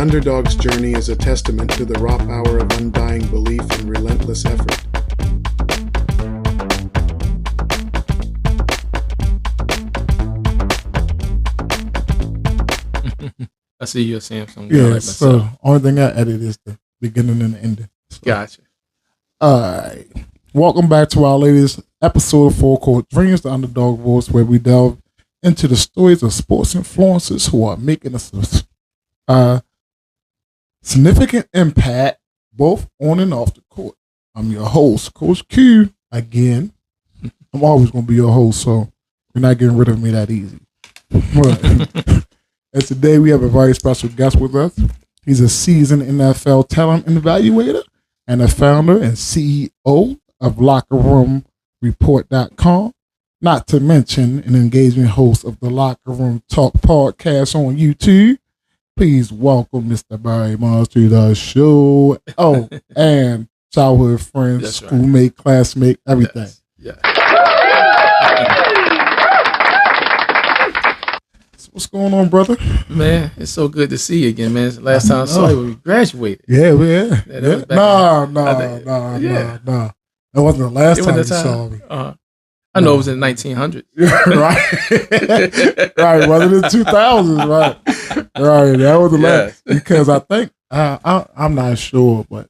Underdawgs' journey is a testament to the raw power of undying belief and relentless effort. I see you're saying something. Yeah, like so only thing I edit is the beginning and the ending. So. Gotcha. All right. Welcome back to our latest episode of Full Court Dreams, the Underdog Voice, where we delve into the stories of sports influencers who are making a significant impact both on and off the court. I'm your host, Coach Q, again. I'm always going to be your host, so you're not getting rid of me that easy. And today we have a very special guest with us. He's a seasoned NFL Talent Evaluator and a founder and CEO of LockerRoomReport.com, not to mention an engaging host of the Locker Room Talk podcast on YouTube. Please welcome Mr. Barry Miles to the show. Oh, and childhood friend, That's schoolmate, right. Classmate, everything. Yes. So what's going on, brother? Man, it's so good to see you again, man. It's the last time I saw you when we graduated. Yeah. Nah. That wasn't the last time you saw me. I know it was in the 1900s. Right. Wasn't it 2000s? Right. That was the last. Because I think, I'm not sure, but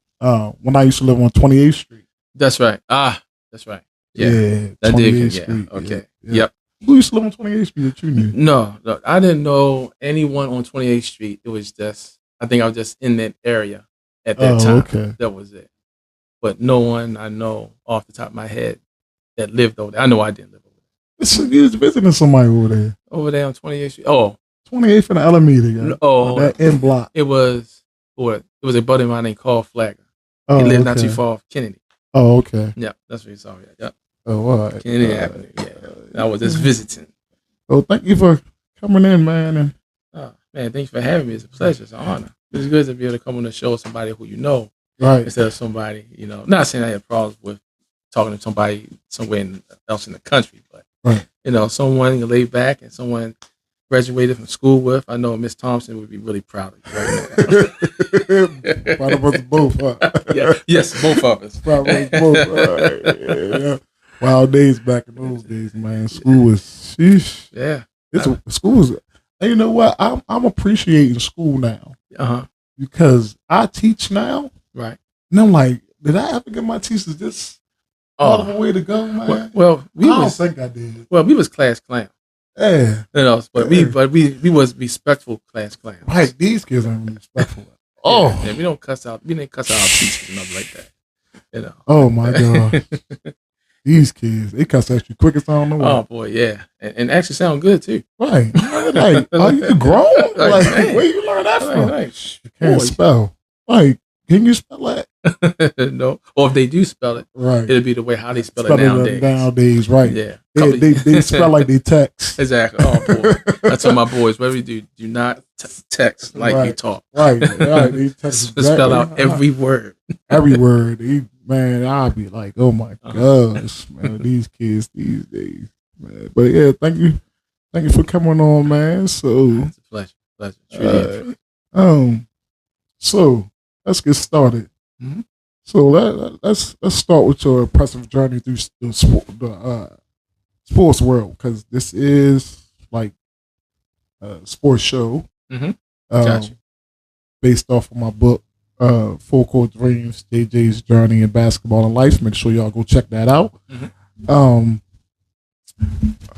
when I used to live on 28th Street. That's right. That's right. Yeah. That 28th did. Street. Yeah. Okay. Yeah. Yep. Who used to live on 28th Street that you knew? No, I didn't know anyone on 28th Street. It was just, I think I was just in that area at that time. Okay. That was it. But no one I know off the top of my head that lived over there. I know I didn't live over there. So you was visiting somebody over there. Over there on 28th Street. Oh. 28th and Alameda. Yeah. Oh. That end block. It was a buddy of mine named Carl Flagger. He lived not too far off Kennedy. Oh, okay. Yeah, that's what he saw. Yeah. Oh, all right. Kennedy Avenue. Yeah. I was just visiting. So thank you for coming in, man. And man, thanks for having me. It's a pleasure. It's an honor. It's good to be able to come on the show somebody who you know. Right. Instead of somebody, not saying I have problems with talking to somebody somewhere else in the country, but, right. Someone you lay back and someone graduated from school with. I know Miss Thompson would be really proud of you right now. Proud of us both, huh? Yeah. Yes, both of us. Proud of us both. Yeah. Wild days back in those days, man. School was, sheesh. Yeah. School was, and you know what? I'm appreciating school now. Because I teach now. Right. And I'm like, did I ever get my teachers this part of a way to go, man? Well, I don't think I did. Well, we was class clown. Yeah. But we was respectful class clown. Right. These kids aren't respectful. Yeah, we don't cuss out. We didn't cuss out our teachers and nothing like that. Oh my God. These kids, they cuss at you quick as I don't know what. Oh boy, yeah. And actually sound good too. Right. Like, are you grown? Like where you learn that from? You can't spell. Like, can you spell that? No. Or if they do spell it, right, it'll be the way how they spell it nowadays. Nowadays, right. Yeah. They spell like they text. Exactly. Oh boy. I tell my boys, whatever you do not text like you talk. Right. They text spell out every word. Every word. Man, I'll be like, oh my gosh, man, these kids these days, man. But yeah, thank you for coming on, man. So it's a pleasure. So let's get started. Mm-hmm. So let's start with your impressive journey through the sports world, because this is like a sports show. Mm-hmm. Gotcha. Based off of my book. Full Court Dreams, JJ's Journey in Basketball and Life. Make sure y'all go check that out. Mm-hmm.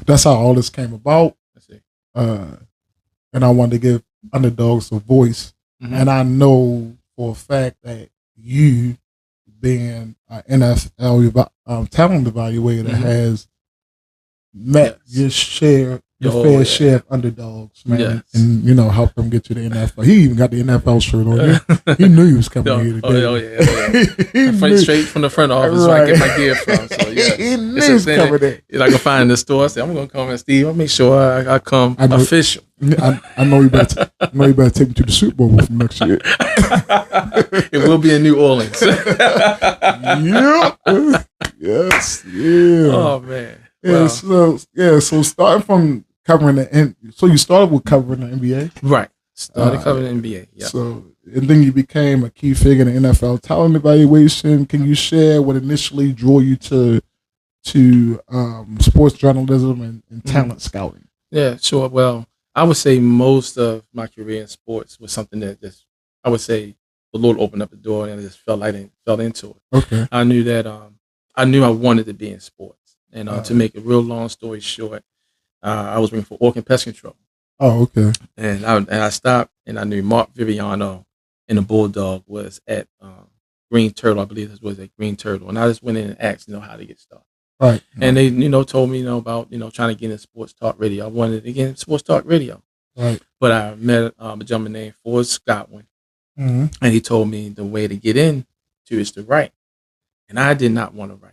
That's how all this came about. I see. And I wanted to give Underdawgs a voice. Mm-hmm. And I know for a fact that you, being an NFL talent evaluator, has met your fair share of underdogs, man, and help them get to the NFL. He even got the NFL shirt on. He knew he was coming here today. Oh yeah. Straight from the front office, where I get my gear from. So yeah, he knew he was coming there. I can find in the store. I say, I'm going to come and Steve. I'll make sure I come official. I know you better. Take me to the Super Bowl from next year. It will be in New Orleans. Yep. Yes. Yeah. Oh man. Yeah. Wow. So starting from covering so you started with covering the NBA, right? Started covering the NBA. Yeah. So, and then you became a key figure in the NFL Talent Evaluation. Can you share what initially drew you to sports journalism and talent scouting? Yeah, sure. Well, I would say most of my career in sports was something that just, I would say, the Lord opened up the door and I just fell into it. Okay. I knew that I knew I wanted to be in sports. And to make a real long story short, I was working for Orkin Pest Control. Oh, okay. And I stopped, and I knew Mark Viviano and the Bulldog was at Green Turtle. I believe this was at Green Turtle. And I just went in and asked, how to get started. Right. And they, told me, about, trying to get in sports talk radio. I wanted to get in sports talk radio. Right. But I met a gentleman named Forrest Godwin, and he told me the way to get in is to write. And I did not want to write.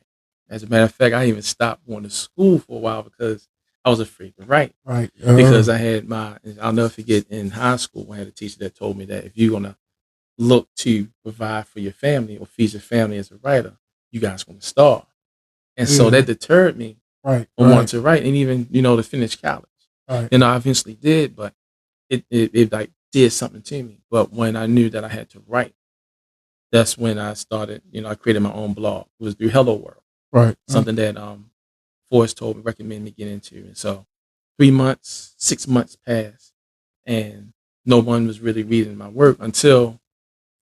As a matter of fact, I even stopped going to school for a while because I was afraid to write. Right. Because I had I'll never forget, in high school, I had a teacher that told me that if you're going to look to provide for your family or feed your family as a writer, you guys going to starve. And so that deterred me from wanting to write and even, to finish college. Right. I eventually did, but it like did something to me. But when I knew that I had to write, that's when I started, I created my own blog. It was through Hello World. Right. Something that Forrest recommended me get into. And so 3 months, 6 months passed, and no one was really reading my work until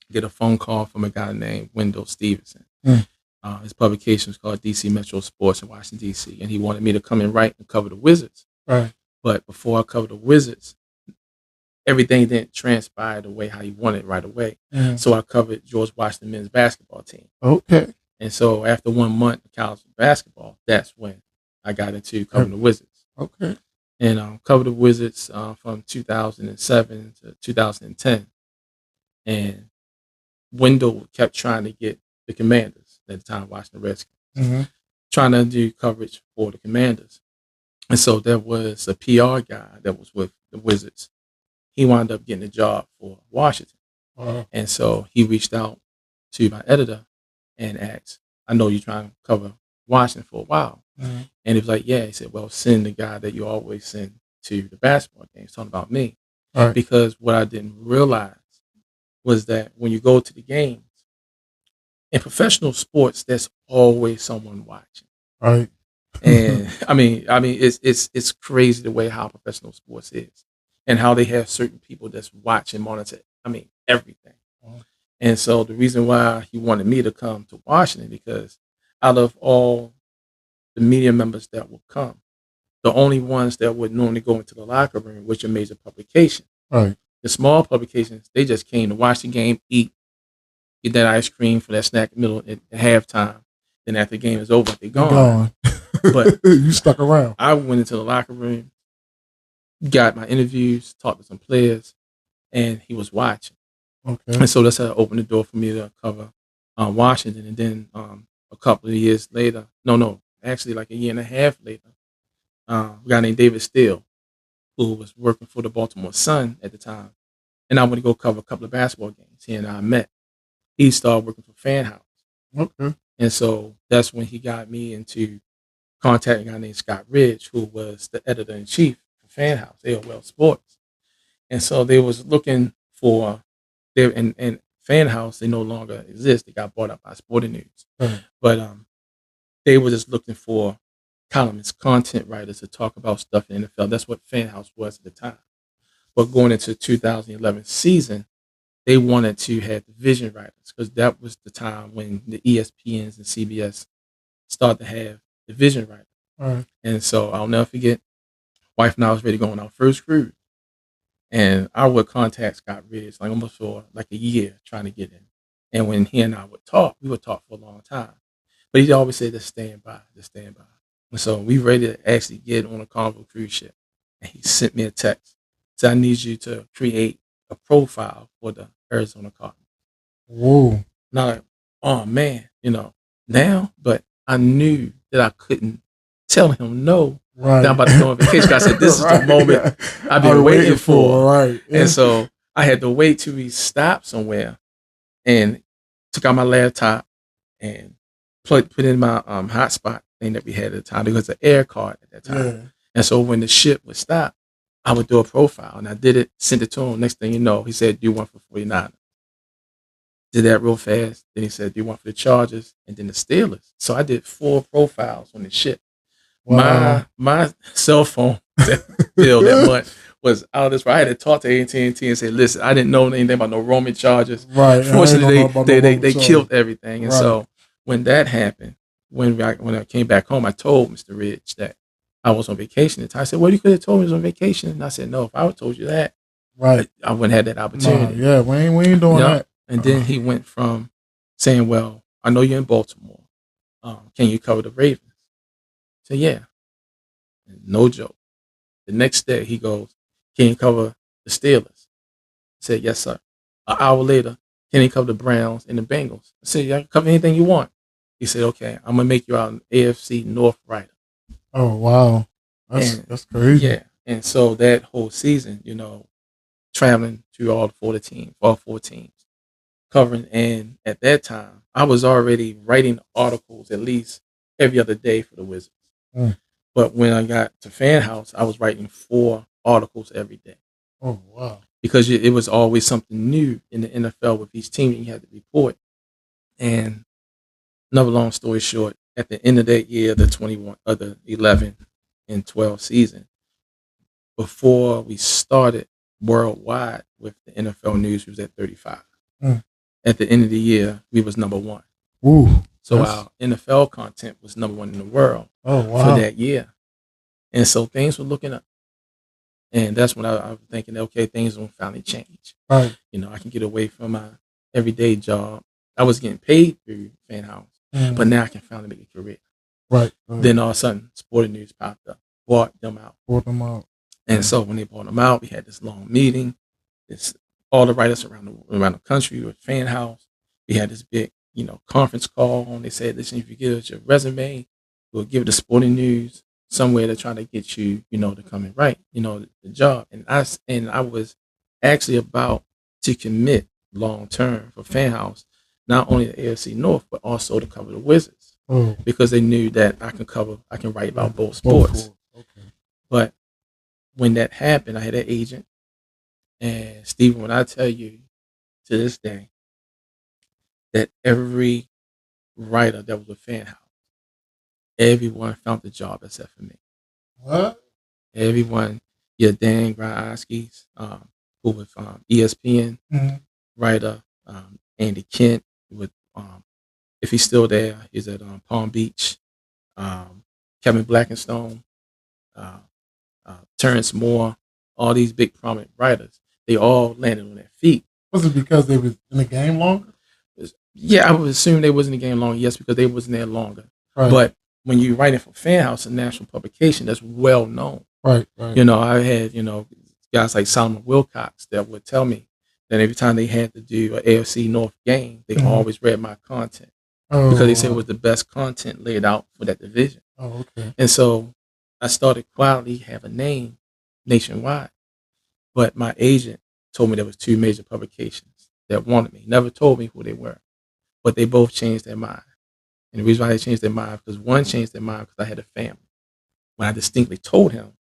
I get a phone call from a guy named Wendell Stevenson. His publication was called DC Metro Sports in Washington, D.C., and he wanted me to come and write and cover the Wizards. Right. But before I covered the Wizards, everything didn't transpire the way how he wanted right away. So I covered George Washington men's basketball team. Okay. And so after 1 month of college basketball, that's when I got into covering the Wizards. Okay. And covered the Wizards from 2007 to 2010. And Wendell kept trying to get the Commanders, at the time Washington Redskins, trying to do coverage for the Commanders. And so there was a PR guy that was with the Wizards. He wound up getting a job for Washington. And so he reached out to my editor and asked, I know you're trying to cover Washington for a while. And he was like, yeah. He said, well, send the guy that you always send to the basketball games, talking about me. Because what I didn't realize was that when you go to the games, in professional sports, there's always someone watching. Right. And I mean, it's crazy the way how professional sports is, and how they have certain people that's watching, monitor. Everything. And so the reason why he wanted me to come to Washington, because out of all the media members that would come, the only ones that would normally go into the locker room, which are major publications. Right. The small publications, they just came to watch the game, eat, get that ice cream for that snack middle at halftime. Then after the game is over, they're gone. But you stuck around. I went into the locker room, got my interviews, talked to some players, and he was watching. Okay. And so that's how it opened the door for me to cover Washington. And then a couple of years later, actually like a year and a half later, a guy named David Steele, who was working for the Baltimore Sun at the time, and I went to go cover a couple of basketball games. He and I met. He started working for Fan House. Okay. And so that's when he got me into contacting a guy named Scott Ridge, who was the editor-in-chief for Fan House, AOL Sports. And so they was looking for, and Fan House, they no longer exist. They got bought up by Sporting News. But they were just looking for columnists, content writers to talk about stuff in the NFL. That's what Fan House was at the time. But going into 2011 season, they wanted to have division writers, because that was the time when the ESPNs and CBS started to have division writers. Right. And so I'll never forget, wife and I was ready to go on our first cruise. And I would contact Scott Ridge like almost for like a year trying to get in. And when he and I would talk, we would talk for a long time. But he always said, just stand by, just stand by. And so we ready to actually get on a Carnival cruise ship. And he sent me a text. Said, I need you to create a profile for the Arizona Cardinals. Whoa. Now, like, oh man, now, but I knew that I couldn't tell him no. Right. That I'm about to go on vacation. I said, this is the moment I've been waiting for. Right. Yeah. And so I had to wait till we stopped somewhere and took out my laptop and put in my hotspot thing that we had at the time, because it was an air card at that time. Yeah. And so when the ship would stop, I would do a profile, and I did it, sent it to him. Next thing you know, he said, do one for 49. Did that real fast. Then he said, do one for the Chargers and then the Steelers. So I did 4 profiles on the shit. Wow. My cell phone bill that month was out of this. I had to talk to AT&T and say, listen, I didn't know anything about no roaming charges. Right. Fortunately, they killed everything. And Right. so when that happened, when I came back home, I told Mr. Ridge that I was on vacation. And I said, well, you could have told me I was on vacation. And I said, no, if I would have told you that, right, I wouldn't have had that opportunity. Yeah, we ain't doing that. And then he went from saying, well, I know you're in Baltimore. Can you cover the Ravens? I said, yeah. And no joke. The next day he goes, can you cover the Steelers? I said, yes, sir. An hour later, can you cover the Browns and the Bengals? I said, yeah, I can cover anything you want. He said, okay, I'm going to make you out an AFC North writer. Oh, wow. That's crazy. Yeah. And so that whole season, traveling to all 4 teams, covering. And at that time, I was already writing articles at least every other day for the Wizards. Mm. But when I got to Fan House, I was writing 4 articles every day. Oh, wow. Because it was always something new in the NFL with each team that you had to report. And another long story short, at the end of that year, the 11 and 12 season, before we started worldwide with the NFL news, we was at 35. Mm. At the end of the year, we was number 1. Ooh, so our NFL content was number 1 in the world for that year. And so things were looking up. And that's when I was thinking, okay, things will finally change. Right. I can get away from my everyday job. I was getting paid through Fan House, but now I can finally make a career. Right. Then all of a sudden, Sporting News popped up, bought them out. And so when they bought them out, we had this long meeting. All the writers around the country with Fan House. We had this big, conference call. And they said, listen, if you give us your resume, we'll give it to Sporting News somewhere to try to get you, to come and write, the job. And I was actually about to commit long term for Fan House, not only the AFC North, but also to cover the Wizards. Oh. Because they knew that I can write about both sports. Okay. But when that happened, I had an agent. And Stephen, when I tell you to this day that every writer that was a Fan House, everyone found the job except for me. What? Everyone, Dan Grajowski's, who was ESPN writer, Andy Kent, with if he's still there, he's at Palm Beach. Kevin Blackenstone, Terrence Moore, all these big prominent writers, they all landed on their feet. Was it because they was in the game longer? Yeah, I would assume they was in the game longer. Yes, because they wasn't there longer. Right. But when you're writing for Fan House, a national publication that's well known. Right. I had, guys like Solomon Wilcox that would tell me that every time they had to do an AFC North game, they always read my content because they said it was the best content laid out for that division. Oh, okay. And so I started quietly have a name nationwide. But my agent told me there was 2 major publications that wanted me. Never told me who they were, but they both changed their mind. And the reason why they changed their mind, because one changed their mind because I had a family. When I distinctly told him,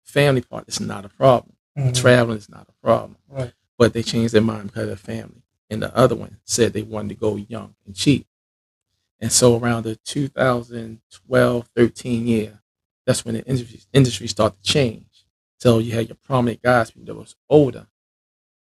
family part is not a problem. Traveling is not a problem. Right. But they changed their mind because of their family. And the other one said they wanted to go young and cheap. And so around the 2012-13 year, that's when the industry started to change. So you had your prominent guys, people that was older.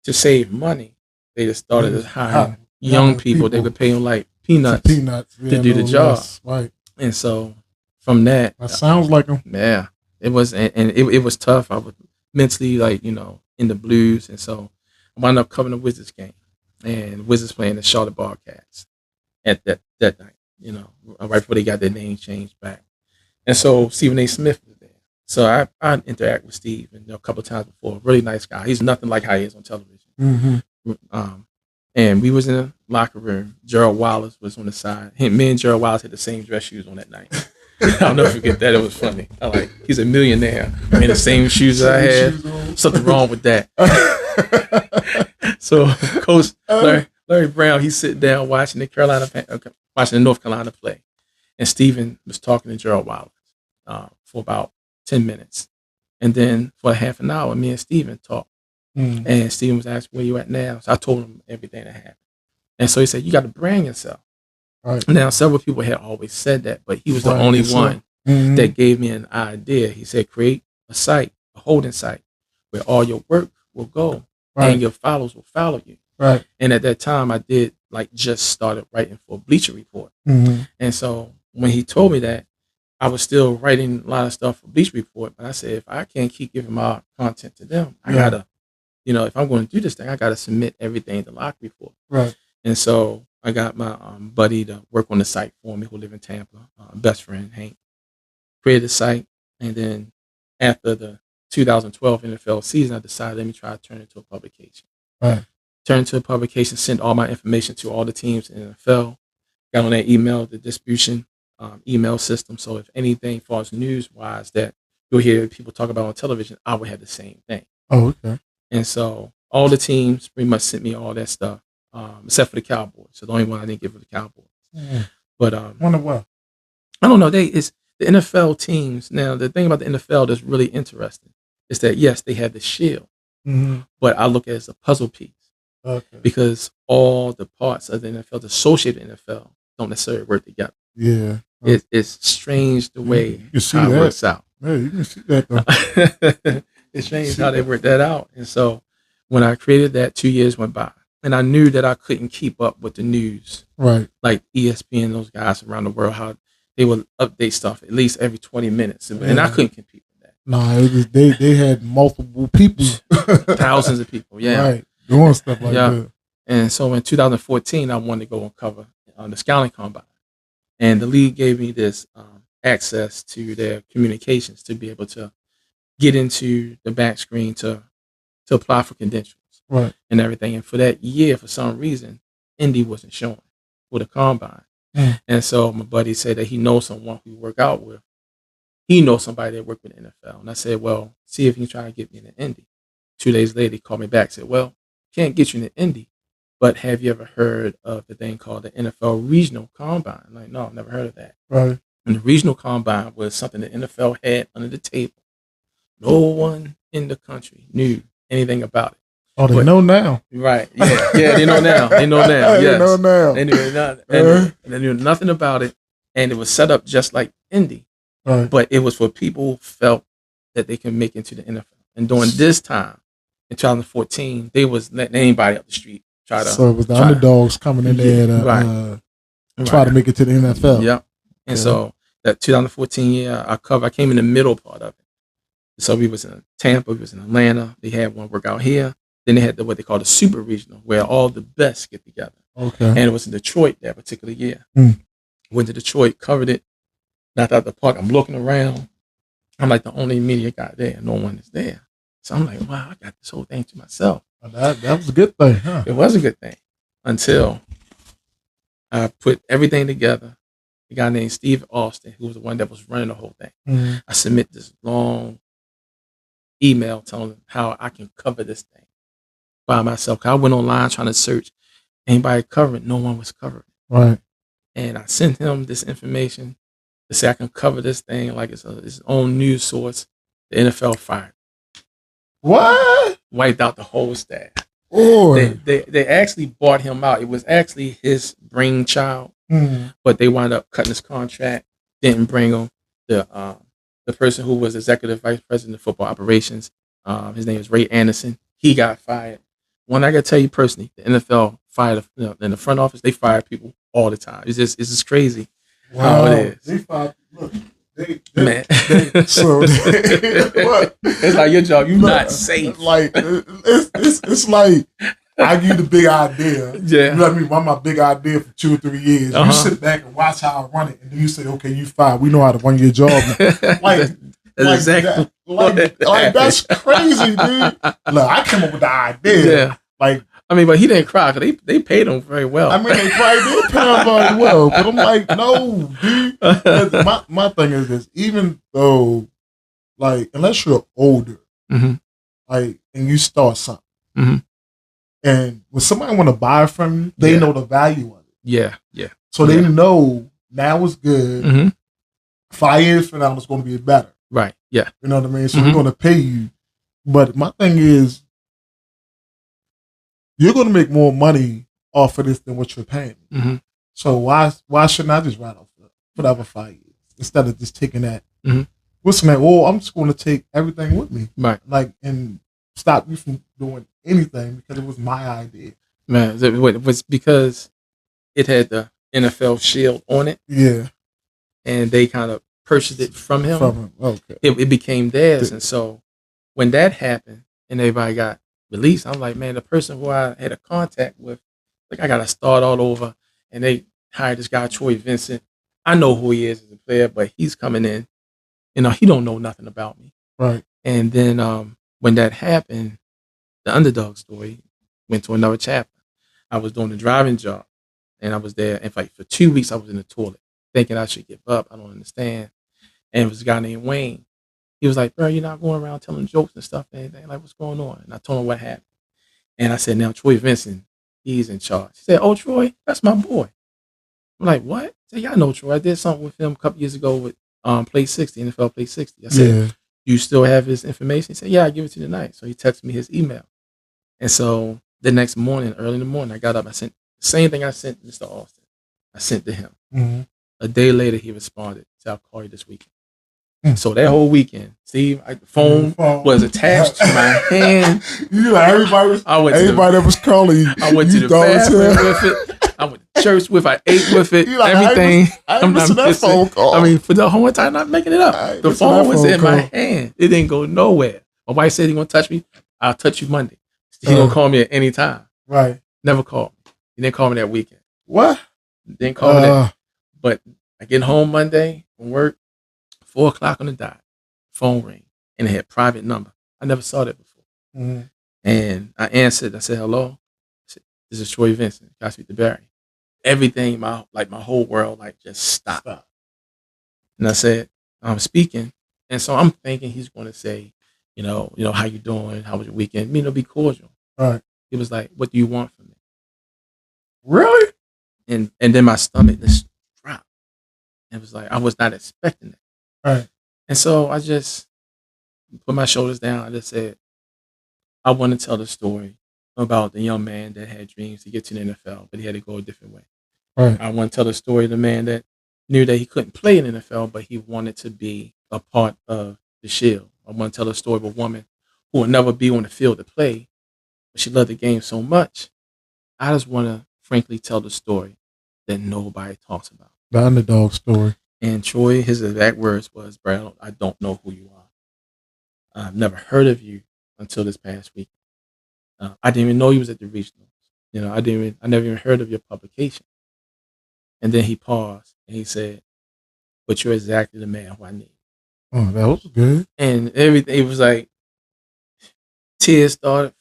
To save money, they just started to hire young people. They would pay them like peanuts to do the job. Right. And so from that sounds like them. Yeah, it was, and it was tough. I was mentally in the blues, and so I wound up covering the Wizards game, and Wizards playing the Charlotte Bobcats at that night. Right before they got their name changed back, and so Stephen A. Smith was there. So I interact with Steve a couple of times before. Really nice guy. He's nothing like how he is on television. And we was in the locker room. Gerald Wallace was on the side. Me and Gerald Wallace had the same dress shoes on that night. I'll never forget that. It was funny. He's a millionaire wearing the same shoes that I had. Something wrong with that. So Coach Larry Brown, he's sitting down watching the North Carolina play, and Stephen was talking to Gerald Wallace for about 10 minutes. And then for half an hour, me and Steven talked. And Steven was asking, where you at now? So I told him everything that happened. And so he said, you got to brand yourself. Right. Now, several people had always said that, but he was the only one that gave me an idea. He said, create a site, a holding site, where all your work will go and your followers will follow you. Right. And at that time, I did just started writing for Bleacher Report. And so when he told me that, I was still writing a lot of stuff for Bleacher Report, but I said, if I can't keep giving my content to them, I gotta, if I'm going to do this thing, I gotta submit everything to Lock Report. Right. And so I got my buddy to work on the site for me, who live in Tampa, best friend Hank, created the site, and then after the 2012 NFL season, I decided let me try to turn it into a publication. Right. Turned into a publication, sent all my information to all the teams in the NFL, got on that email, the distribution email system. So if anything falls news-wise that you'll hear people talk about on television, I would have the same thing. Oh, okay. And so all the teams pretty much sent me all that stuff, except for the Cowboys. So the only one I didn't give was the Cowboys. But wonder why. I don't know. It's the NFL teams. Now, the thing about the NFL that's really interesting is that, yes, they have the shield, but I look at it as a puzzle piece. Okay. Because all the parts of the NFL, the associated NFL, don't necessarily work together. Yeah. It's strange the way how it works out. Yeah, you can see that though. It's strange how they work that out. And so when I created that, 2 years went by. And I knew that I couldn't keep up with the news. Right. Like ESPN, those guys around the world, how they would update stuff at least every 20 minutes. And I couldn't compete with that. Nah, it was, they had multiple people. Thousands of people, yeah. Right. Doing stuff like that. And so in 2014, I wanted to go and cover the Scouting Combine. And the league gave me this access to their communications to be able to get into the back screen to apply for credentials and everything. And for that year, for some reason, Indy wasn't showing for the Combine. And so my buddy said that he knows someone who work out with. He knows somebody that worked with the NFL. And I said, well, see if you can try to get me into Indy. 2 days later, he called me back and said, well, can't get you into Indy, but have you ever heard of the thing called the NFL Regional Combine? I'm like, no, I've never heard of that. Right. And the Regional Combine was something the NFL had under the table. No one in the country knew anything about it. Oh, they know now. Right. Yeah. Yeah, they know now. They know now. Yes. They know now. They knew nothing. And they knew nothing about it. And it was set up just like Indy. Right. But it was for people who felt that they can make it to the NFL. And during this time, in 2014, they was letting anybody up the street try to. So it was the underdogs coming in there to try to make it to the NFL. Yep. And so that 2014 year, I came in the middle part of it. So we was in Tampa, we was in Atlanta. They had one workout here. Then they had what they call the Super Regional, where all the best get together. Okay. And it was in Detroit that particular year. Went to Detroit, covered it. Knocked out the park. I'm looking around. I'm like the only media guy there. No one is there. So I'm like, wow, I got this whole thing to myself. That was a good thing, huh? It was a good thing until I put everything together. A guy named Steve Austin, who was the one that was running the whole thing. I submit this long email telling him how I can cover this thing by myself. I went online trying to search anybody covering. No one was covering. Right. And I sent him this information to say I can cover this thing like it's its own news source. The NFL fired. What? Wiped out the whole staff. Or they actually bought him out. It was actually his brainchild, but they wound up cutting his contract. Didn't bring him. The person who was executive vice president of football operations, his name is Ray Anderson. He got fired. One I got to tell you personally, the NFL fired in the front office. They fire people all the time. It's just crazy how it is. They fired. Look, Man. So what? It's like your job. You're not safe. Like it's like I give you the big idea. Yeah. You let me run my big idea for 2 or 3 years. You sit back and watch how I run it, and then you say, "Okay, you fired. We know how to run your job." Like, that's exactly like that's crazy, dude. Look, I came up with the idea. Yeah. Like, I mean, but he didn't cry because they paid him very well. I mean, they probably did pay him very well, but I'm like, no, dude. My thing is this: even though, like, unless you're older, like, and you start something, and when somebody want to buy from you, they know the value of it. Yeah. So they know now it's good. 5 years from now, it's going to be better. Right. Yeah. You know what I mean? So we're going to pay you. But my thing is, you're going to make more money off of this than what you're paying me. Mm-hmm. So why shouldn't I just write off whatever 5 years instead of just taking that? Mm-hmm. What's that? Well, I'm just going to take everything with me, right? Like, and stop you from doing anything because it was my idea. Man, it was because it had the NFL shield on it. Yeah, and they kind of purchased it from him. Okay, it became theirs, and so when that happened and everybody got released, I'm like, man, the person who I had a contact with, like, I got to start all over. And they hired this guy, Troy Vincent. I know who he is as a player, but he's coming in. You know, he don't know nothing about me. Right. And then when that happened, the underdog story went to another chapter. I was doing the driving job, and I was there. In fact, for 2 weeks, I was in the toilet thinking I should give up. I don't understand. And it was a guy named Wayne. He was like, bro, you're not going around telling jokes and stuff and anything. Like, what's going on? And I told him what happened. And I said, now, Troy Vincent, he's in charge. He said, oh, Troy, that's my boy. I'm like, what? I said, yeah, I know Troy. I did something with him a couple years ago with Play 60, NFL Play 60. I said, you still have his information? He said, yeah, I'll give it to you tonight. So he texted me his email. And so the next morning, early in the morning, I got up. I sent the same thing I sent Mr. Austin. I sent to him. Mm-hmm. A day later, he responded, said, I'll call you this weekend. So that whole weekend, Steve, the phone was attached to my hand. You like everybody that was calling you. I went to the bathroom with it. I went to church with it. I ate with it. Like, everything. I'm missing that phone call. I mean, for the whole time, I'm not making it up. The phone was in my hand. It didn't go nowhere. My wife said, he going to touch me. I'll touch you Monday. He going to call me at any time. Right. Never called me. He didn't call me that weekend. What? Didn't call me that. But I get home Monday from work. 4:00 on the dot, phone ring, and it had private number. I never saw that before. Mm-hmm. And I answered. I said, hello. I said, this is Troy Vincent. Can I speak to Barry? Everything, my whole world, just stopped. And I said, I'm speaking. And so I'm thinking he's going to say, you know, how you doing? How was your weekend? Be cordial. Right. He was like, what do you want from me? Really? And then my stomach just dropped. It was like, I was not expecting it. Right. And so I just put my shoulders down. I just said, I want to tell the story about the young man that had dreams to get to the NFL, but he had to go a different way. Right. I want to tell the story of the man that knew that he couldn't play in the NFL, but he wanted to be a part of the Shield. I want to tell the story of a woman who will never be on the field to play, but she loved the game so much. I just want to frankly tell the story that nobody talks about. The underdog story. And Troy, his exact words was, Brad, I don't know who you are. I've never heard of you until this past week. I didn't even know you was at the regionals. I never even heard of your publication. And then he paused and he said, but you're exactly the man who I need. Oh, that was good. And everything, it was like tears started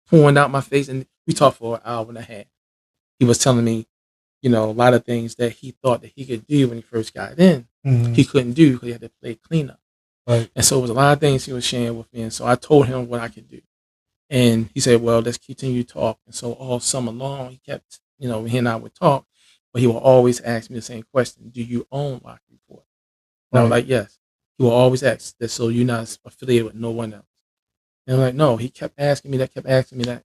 pouring out my face. And we talked for an hour and a half. He was telling me, a lot of things that he thought that he could do when he first got in, he couldn't do because he had to play cleanup. Right. And so it was a lot of things he was sharing with me. And so I told him what I could do. And he said, well, let's continue to talk. And so all summer long, he kept, he and I would talk, but he will always ask me the same question. Do you own Locker Report? And I was like, yes. He will always ask that, so you're not affiliated with no one else. And I'm like, no. He kept asking me that.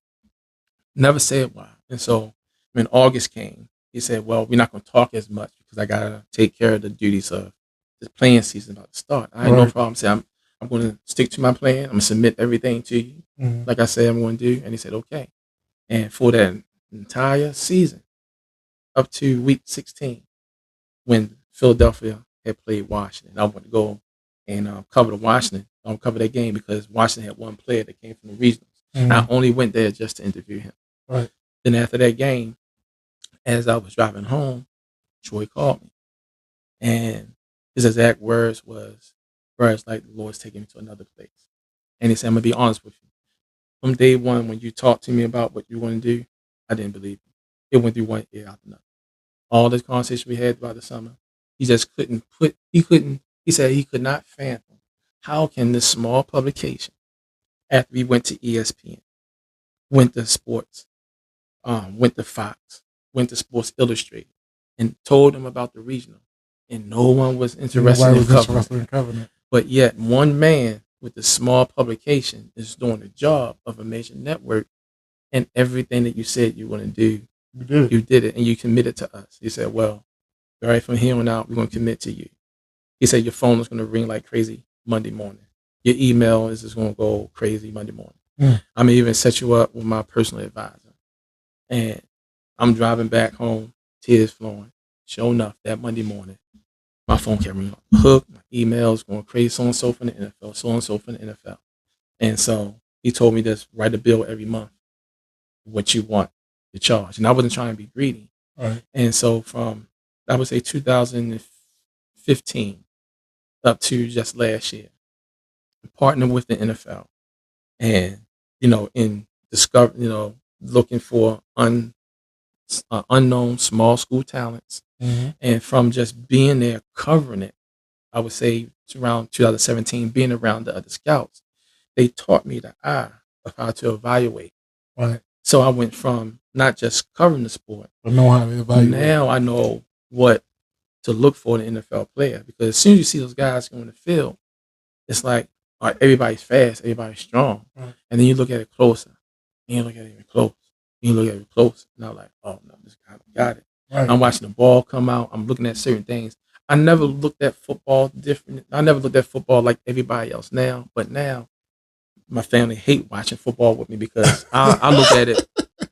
Never said why. And so when August came, he said, well, we're not going to talk as much because I got to take care of the duties of the playing season about to start. I had no problem saying, I'm going to stick to my plan. I'm going to submit everything to you. Like I said, I'm going to do. And he said, okay. And for that entire season, up to week 16, when Philadelphia had played Washington, I went to go and cover that game because Washington had one player that came from the regionals. I only went there just to interview him. Right. Then after that game, as I was driving home, Troy called me. And his exact words was, it's like the Lord's taking me to another place. And he said, I'm going to be honest with you. From day one, when you talked to me about what you want to do, I didn't believe you. It went through one ear out the other. All this conversation we had throughout the summer, he just he said he could not fathom how can this small publication, after we went to ESPN, went to sports, went to Fox, went to Sports Illustrated, and told them about the regional, and no one was interested in covering it. But yet, one man with a small publication is doing the job of a major network, and everything that you said you were going to do, you did it, and you committed to us. You said, well, all right, from here on out, we're going to commit to you. He said your phone is going to ring like crazy Monday morning. Your email is just going to go crazy Monday morning. I'm going to even set you up with my personal advisor. And I'm driving back home, tears flowing. Sure enough, that Monday morning, my phone kept ringing off the hook. My emails going crazy, so and so from the NFL, so and so from the NFL. And so he told me this: write a bill every month, what you want to charge. And I wasn't trying to be greedy. Right. And so from, I would say 2015 up to just last year, partnered with the NFL, and in looking for unknown small school talents. And from just being there covering it, I would say around 2017, being around the other scouts, they taught me the eye of how to evaluate. Right. So I went from not just covering the sport, but know how to evaluate. Now I know what to look for in an NFL player, because as soon as you see those guys go in the field, it's like, all right, everybody's fast, everybody's strong. Right. And then you look at it closer, and you look at it even close, and you look at it close, and I'm like, oh no, this guy got it. Right. I'm watching the ball come out. I'm looking at certain things. I never looked at football different. I never looked at football like everybody else now. But now, my family hate watching football with me because I look at it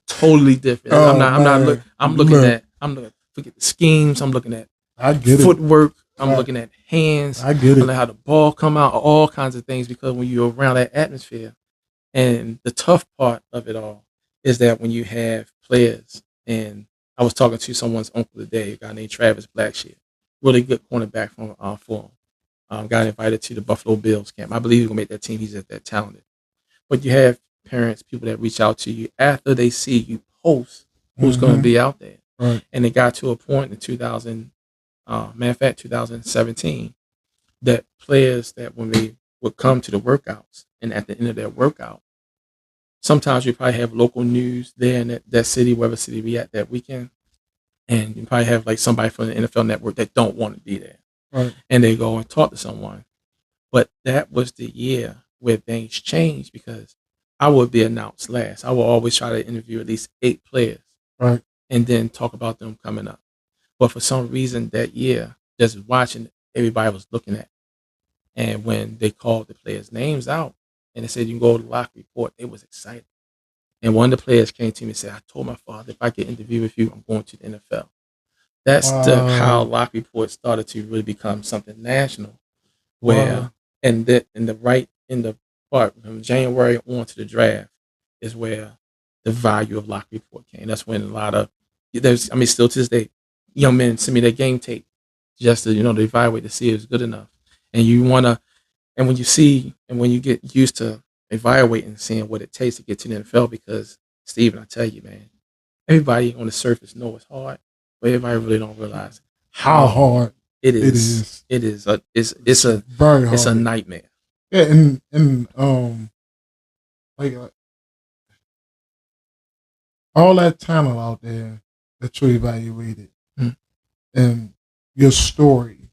totally different. Oh, I'm looking at forget the schemes. I'm looking at footwork. I'm looking at hands. I get it. I'm looking at how the ball come out. All kinds of things, because when you're around that atmosphere, and the tough part of it all is that when you have players, and I was talking to someone's uncle today, a guy named Travis Blackshear, really good cornerback from Fulham. Got invited to the Buffalo Bills camp. I believe he's going to make that team. He's that talented. But you have parents, people that reach out to you after they see you post who's going to be out there. Right. And it got to a point in 2017, that players that when they would come to the workouts, and at the end of their workout, sometimes you probably have local news there in that city, wherever city we at that weekend. And you probably have like somebody from the NFL Network that don't want to be there. Right. And they go and talk to someone. But that was the year where things changed, because I would be announced last. I will always try to interview at least 8 players. Right. And then talk about them coming up. But for some reason that year, just watching, everybody was looking at. And when they called the players' names out and they said, you can go to the locker report, they was excited. And one of the players came to me and said, I told my father, if I get interviewed with you, I'm going to the NFL. That's how locker report started to really become something national. Where in the part from January on to the draft is where the value of locker report came. That's when a lot of still to this day, young men send me their game tape just to to evaluate to see if it's good enough. And when you get used to evaluating, seeing what it takes to get to the NFL, because Steven, I tell you, man, everybody on the surface know it's hard, but everybody really don't realize how hard it is. It's very hard. It's a nightmare. Yeah, and like all that talent out there that you evaluated, and your story,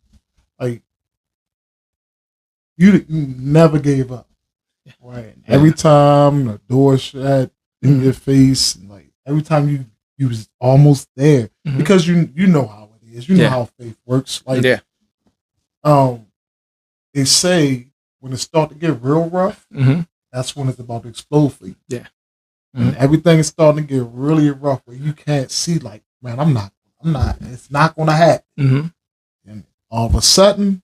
like you never gave up. Right. Yeah. Every time the door shut in your face, like every time you was almost there, because you know how it is. You know how faith works. Like they say when it start to get real rough, that's when it's about to explode for you. Yeah. And everything is starting to get really rough where you can't see, like, man, I'm not, it's not gonna happen. And all of a sudden,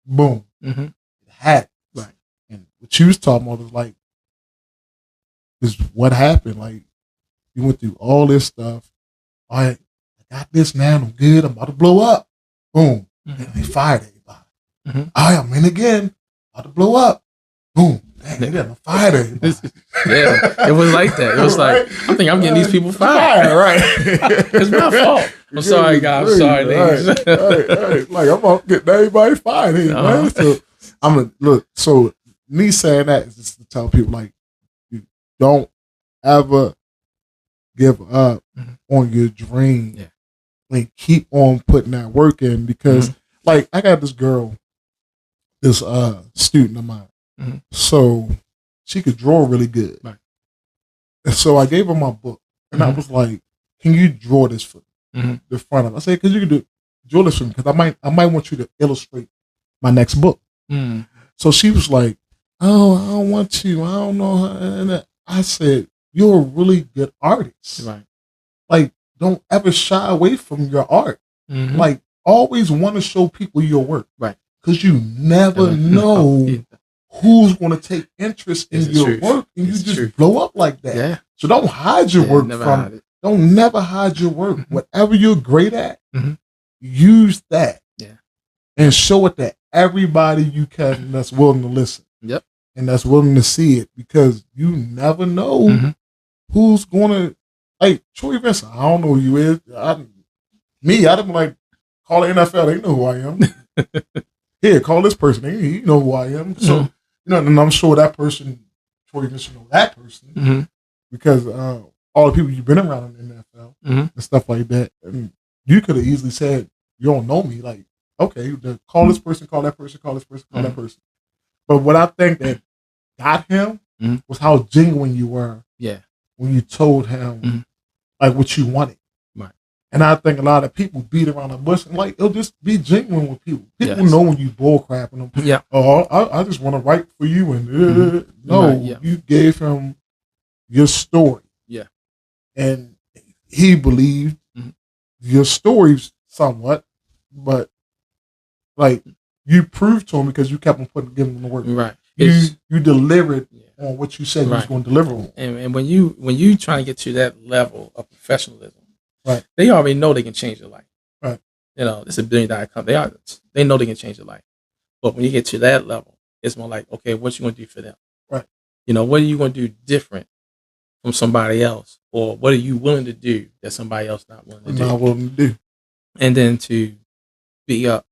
boom, it happened. Right. And what you was talking about is like, is what happened. Like, you went through all this stuff. All right, I got this now. I'm good. I'm about to blow up. Boom. And they fired everybody. All right, I'm in again. About to blow up. Boom. Dang, they done fired everybody. Yeah, it was like that. It was like, I think I'm getting these people fired. Right. It's my fault. I'm sorry, guys. I'm sorry, ladies. Right. Like, I'm about to get everybody fired here, man. So, I'm going to look. So, me saying that is just to tell people, like, you don't ever give up on your dream. Yeah. Like, keep on putting that work in, because like I got this girl, this student of mine. Mm-hmm. So she could draw really good. Right. And so I gave her my book, and I was like, "Can you draw this for me? The front of it?" I said, "Because you can draw this for me, because I might want you to illustrate my next book." Mm. So she was like, "Oh, I don't want to. I don't know." And I said, "You're a really good artist. Right. Like, don't ever shy away from your art. Mm-hmm. Like, always want to show people your work. Right. Because you never know who's going to take interest in your work, and you just blow up like that. Yeah. So don't hide your work from it. Don't never hide your work. Whatever you're great at, use that. Yeah. And show it to everybody you can that's willing to listen. Yep. And that's willing to see it, because you never know who's going to, like, Troy Vincent, I don't know who you is. I'd be like, call the NFL, they know who I am. Here, call this person, he know who I am. So, and I'm sure that person, Troy Vincent, know that person, because all the people you've been around in the NFL and stuff like that. And you could have easily said, you don't know me, like, okay, call this person, call that person, call this person, call that person. But what I think that got him was how genuine you were. Yeah. When you told him like what you wanted. Right. And I think a lot of people beat around the bush, and like, it'll just be genuine with people. People know when you bull crapping them. Yeah. Oh, I just want to write for you, and no, you gave him your story. Yeah. And he believed your stories somewhat, but like, you proved to him because you kept on giving him the work. Right. You delivered on what you said you was going to deliver on. And when you try to get to that level of professionalism, right, they already know they can change your life. Right. It's $1 billion company. They know they can change your life. But when you get to that level, it's more like, okay, what you going to do for them? Right. What are you going to do different from somebody else? Or what are you willing to do that somebody else not willing to do? Not willing to do. And then to be up,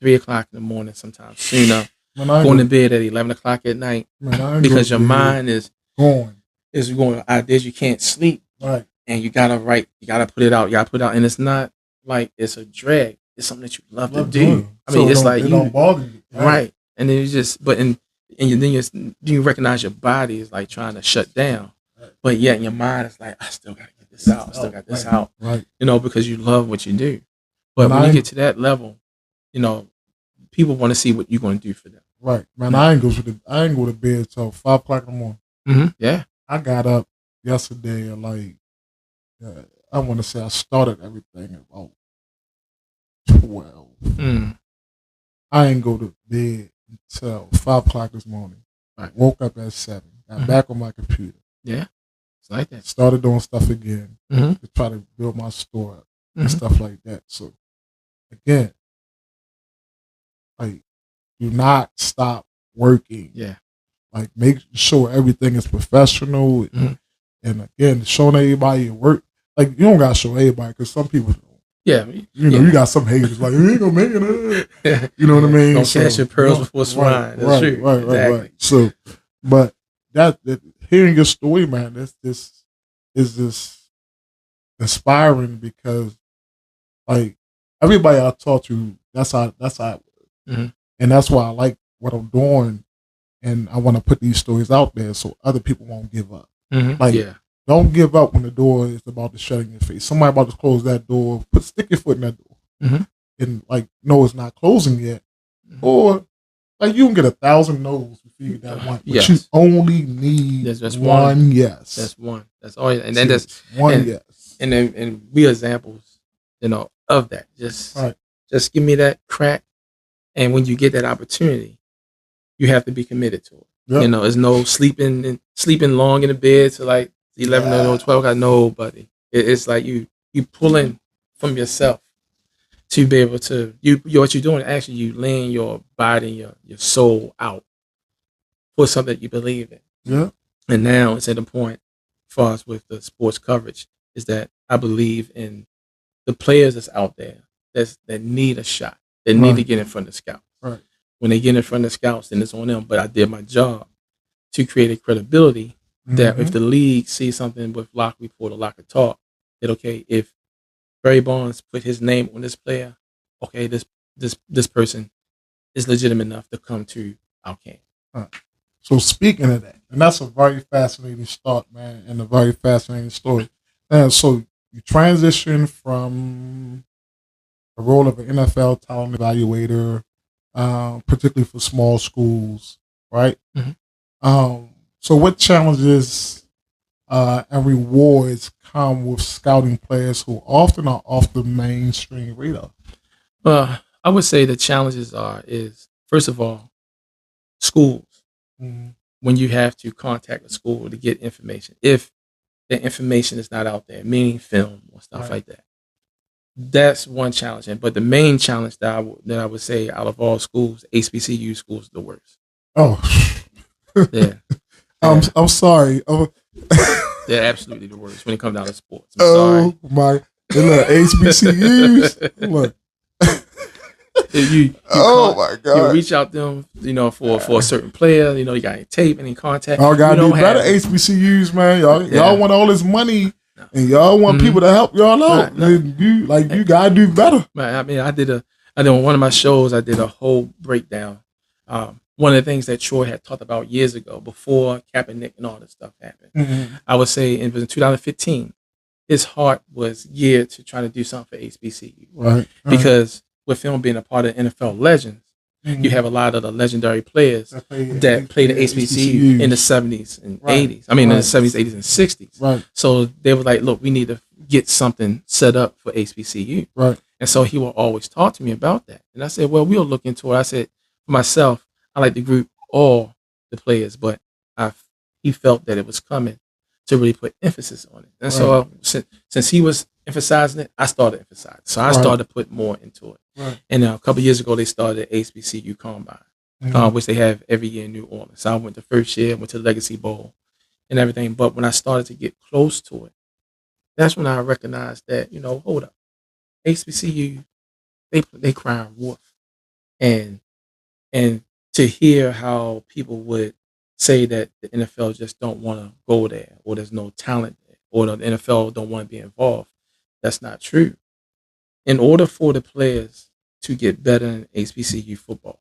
3 o'clock in the morning, sometimes sooner, going to bed at 11 o'clock at night, because your mind is going ideas you can't sleep. Right. And you gotta write, you gotta put it out, and it's not like it's a drag. It's something that you love to do. It's like it don't bother you. Right. And then you just, then you recognize your body is like trying to shut down. Right. But yet in your mind it's like, I still gotta get this out. I still got this out. Right. Because you love what you do. But when you get to that level, people want to see what you're going to do for them. Right, man. I ain't go to bed till 5 o'clock in the morning. Yeah. I got up yesterday at I want to say I started everything at about 12. I ain't go to bed until 5 o'clock this morning. I woke up at 7. Got back on my computer. Yeah, it's like that. Started doing stuff again to try to build my store up and stuff like that. So again, like, do not stop working. Yeah. Like, make sure everything is professional. And again, showing everybody your work. Like, you don't got to show everybody, because some people don't. Yeah. You got some haters like, you ain't going to make it. You know what I mean? Don't catch your pearls before swine. That's true. Right, exactly. Right. So, but that hearing your story, man, this is inspiring, because, like, everybody I talk to, that's how it was. And that's why I like what I'm doing, and I want to put these stories out there so other people won't give up. Don't give up when the door is about to shut in your face. Somebody about to close that door. Stick your foot in that door, and like, no, it's not closing yet, or like, you can get 1,000 no's before you get that one, but you only need one yes. That's one. That's all. And then there's one yes. And we are examples, of that. Just give me that crack. And when you get that opportunity, you have to be committed to it. Yep. There's no sleeping long in the bed to like 11 or 12. I know, buddy. It's like you pulling from yourself to be able to what you're doing. Actually, you laying your body, your soul out for something that you believe in. Yeah. And now it's at the point, for us with the sports coverage, is that I believe in the players that's out there that need a shot. They need to get in front of scouts. Right. When they get in front of scouts, then it's on them. But I did my job to create a credibility that if the league sees something with Lock Report or Locker Talk, that okay, if Barry Bonds put his name on this player. Okay, this person is legitimate enough to come to our camp. So speaking of that, and that's a very fascinating start, man, and a very fascinating story. And so you transition from the role of an NFL Talent Evaluator, particularly for small schools, right? Mm-hmm. So what challenges and rewards come with scouting players who often are off the mainstream radar? Well, I would say the challenges is first of all, schools. Mm-hmm. When you have to contact a school to get information, if the information is not out there, meaning film or stuff like that, that's one challenge. But the main challenge that I would say out of all schools, HBCU schools, are the worst. Oh, yeah. I'm sorry. They're absolutely the worst when it comes down to sports. I'm sorry. My, look, HBCUs. Look. My God! You reach out to them, for a certain player. You got any tape, any contact. Y'all gotta do better, HBCUs, man. Y'all want all this money, and y'all want people to help y'all out. You gotta do better. Man, I mean, I did on one of my shows. I did a whole breakdown. One of the things that Troy had talked about years ago, before Kaepernick and all this stuff happened. Mm-hmm. I would say it was in 2015. His heart was geared to trying to do something for HBCU, right? Because with him being a part of NFL Legends, you have a lot of the legendary players that played at HBCU in the 70s and 80s. I mean, in the 70s, 80s, and 60s. Right. So they were like, look, we need to get something set up for HBCU. Right. And so he will always talk to me about that. And I said, well, we'll look into it. I said, for myself, I like to group all the players, but he felt that it was coming to really put emphasis on it. And so since he was emphasizing it, I started emphasizing. So I started to put more into it. Right. And a couple of years ago, they started HBCU Combine, which they have every year in New Orleans. So I went the first year, went to the Legacy Bowl and everything. But when I started to get close to it, that's when I recognized that, hold up. HBCU, they crying wolf. And to hear how people would say that the NFL just don't want to go there, or there's no talent there, or the NFL don't want to be involved, that's not true. In order for the players to get better in HBCU football,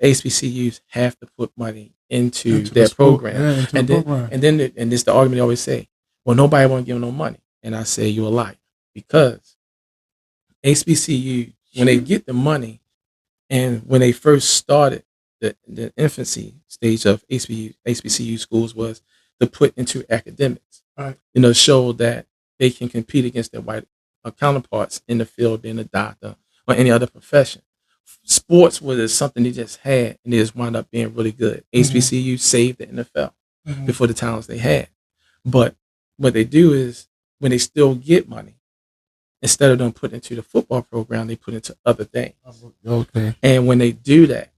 HBCUs have to put money into their program. And this is the argument they always say, well, nobody want to give them no money. And I say, you're a liar. Because HBCU, when they get the money, and when they first started, the infancy stage of HBCU schools was to put into academics. Right. Show that they can compete against their white counterparts in the field, being a doctor or any other profession. Sports was something they just had, and they just wound up being really good. HBCU saved the NFL before the talents they had. But what they do is, when they still get money, instead of them put into the football program, they put into other things. Okay. And when they do that,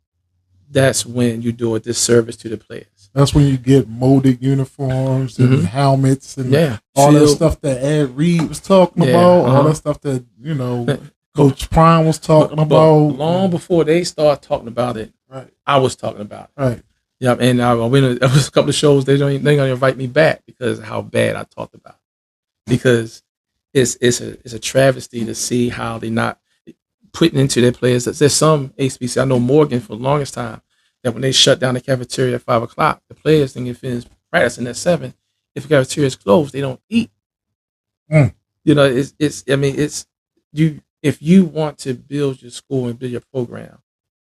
that's when you do a disservice to the players. That's when you get molded uniforms and helmets and all that stuff that Ed Reed was talking about, all that stuff that, Coach Prime was talking about. Long before they start talking about it, I was talking about it. Right. Yeah, and I went to a couple of shows. They're gonna invite me back because of how bad I talked about it. Because it's a travesty to see how they're not putting into their players. There's some HBC. I know Morgan for the longest time, that when they shut down the cafeteria at 5:00, the players didn't get finished practicing at 7. If the cafeteria is closed, they don't eat. If you want to build your school and build your program,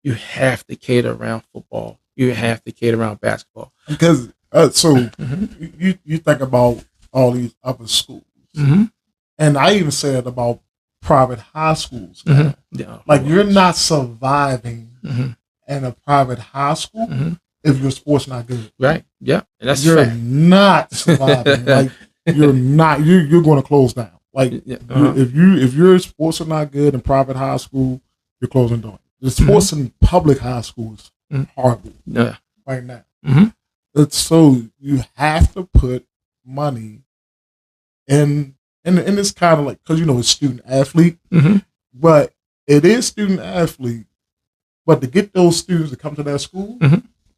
you have to cater around football. You have to cater around basketball. Because you think about all these other schools, and I even said about private high schools. Yeah, you're not surviving in a private high school if your sport's not good. Right. Yeah. And that's you're not surviving. You're not. You're going to close down. If your sports are not good in private high school, you're closing down. The sports in public high schools horrible right now. So you have to put money in. And it's kind of because it's student athlete, but it is student athlete. But to get those students to come to that school,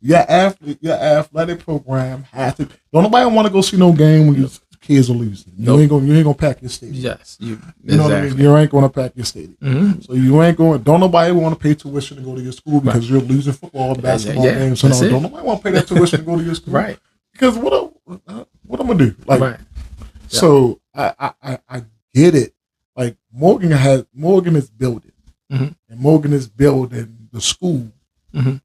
your athletic program has to. Don't nobody want to go see no game when your kids are losing. You Nope. ain't gonna pack your stadium. Yes, You know what I mean? exactly. You ain't gonna pack your stadium. Mhm. So you ain't going. Don't nobody want to pay tuition to go to your school because you're losing football, basketball Yeah, games. So that's it. don't nobody want to pay that tuition to go to your school, Right, Because what I'm gonna do? Like, right. so I get it. Like Morgan is building, Mhm. and Morgan is building the school. Mhm.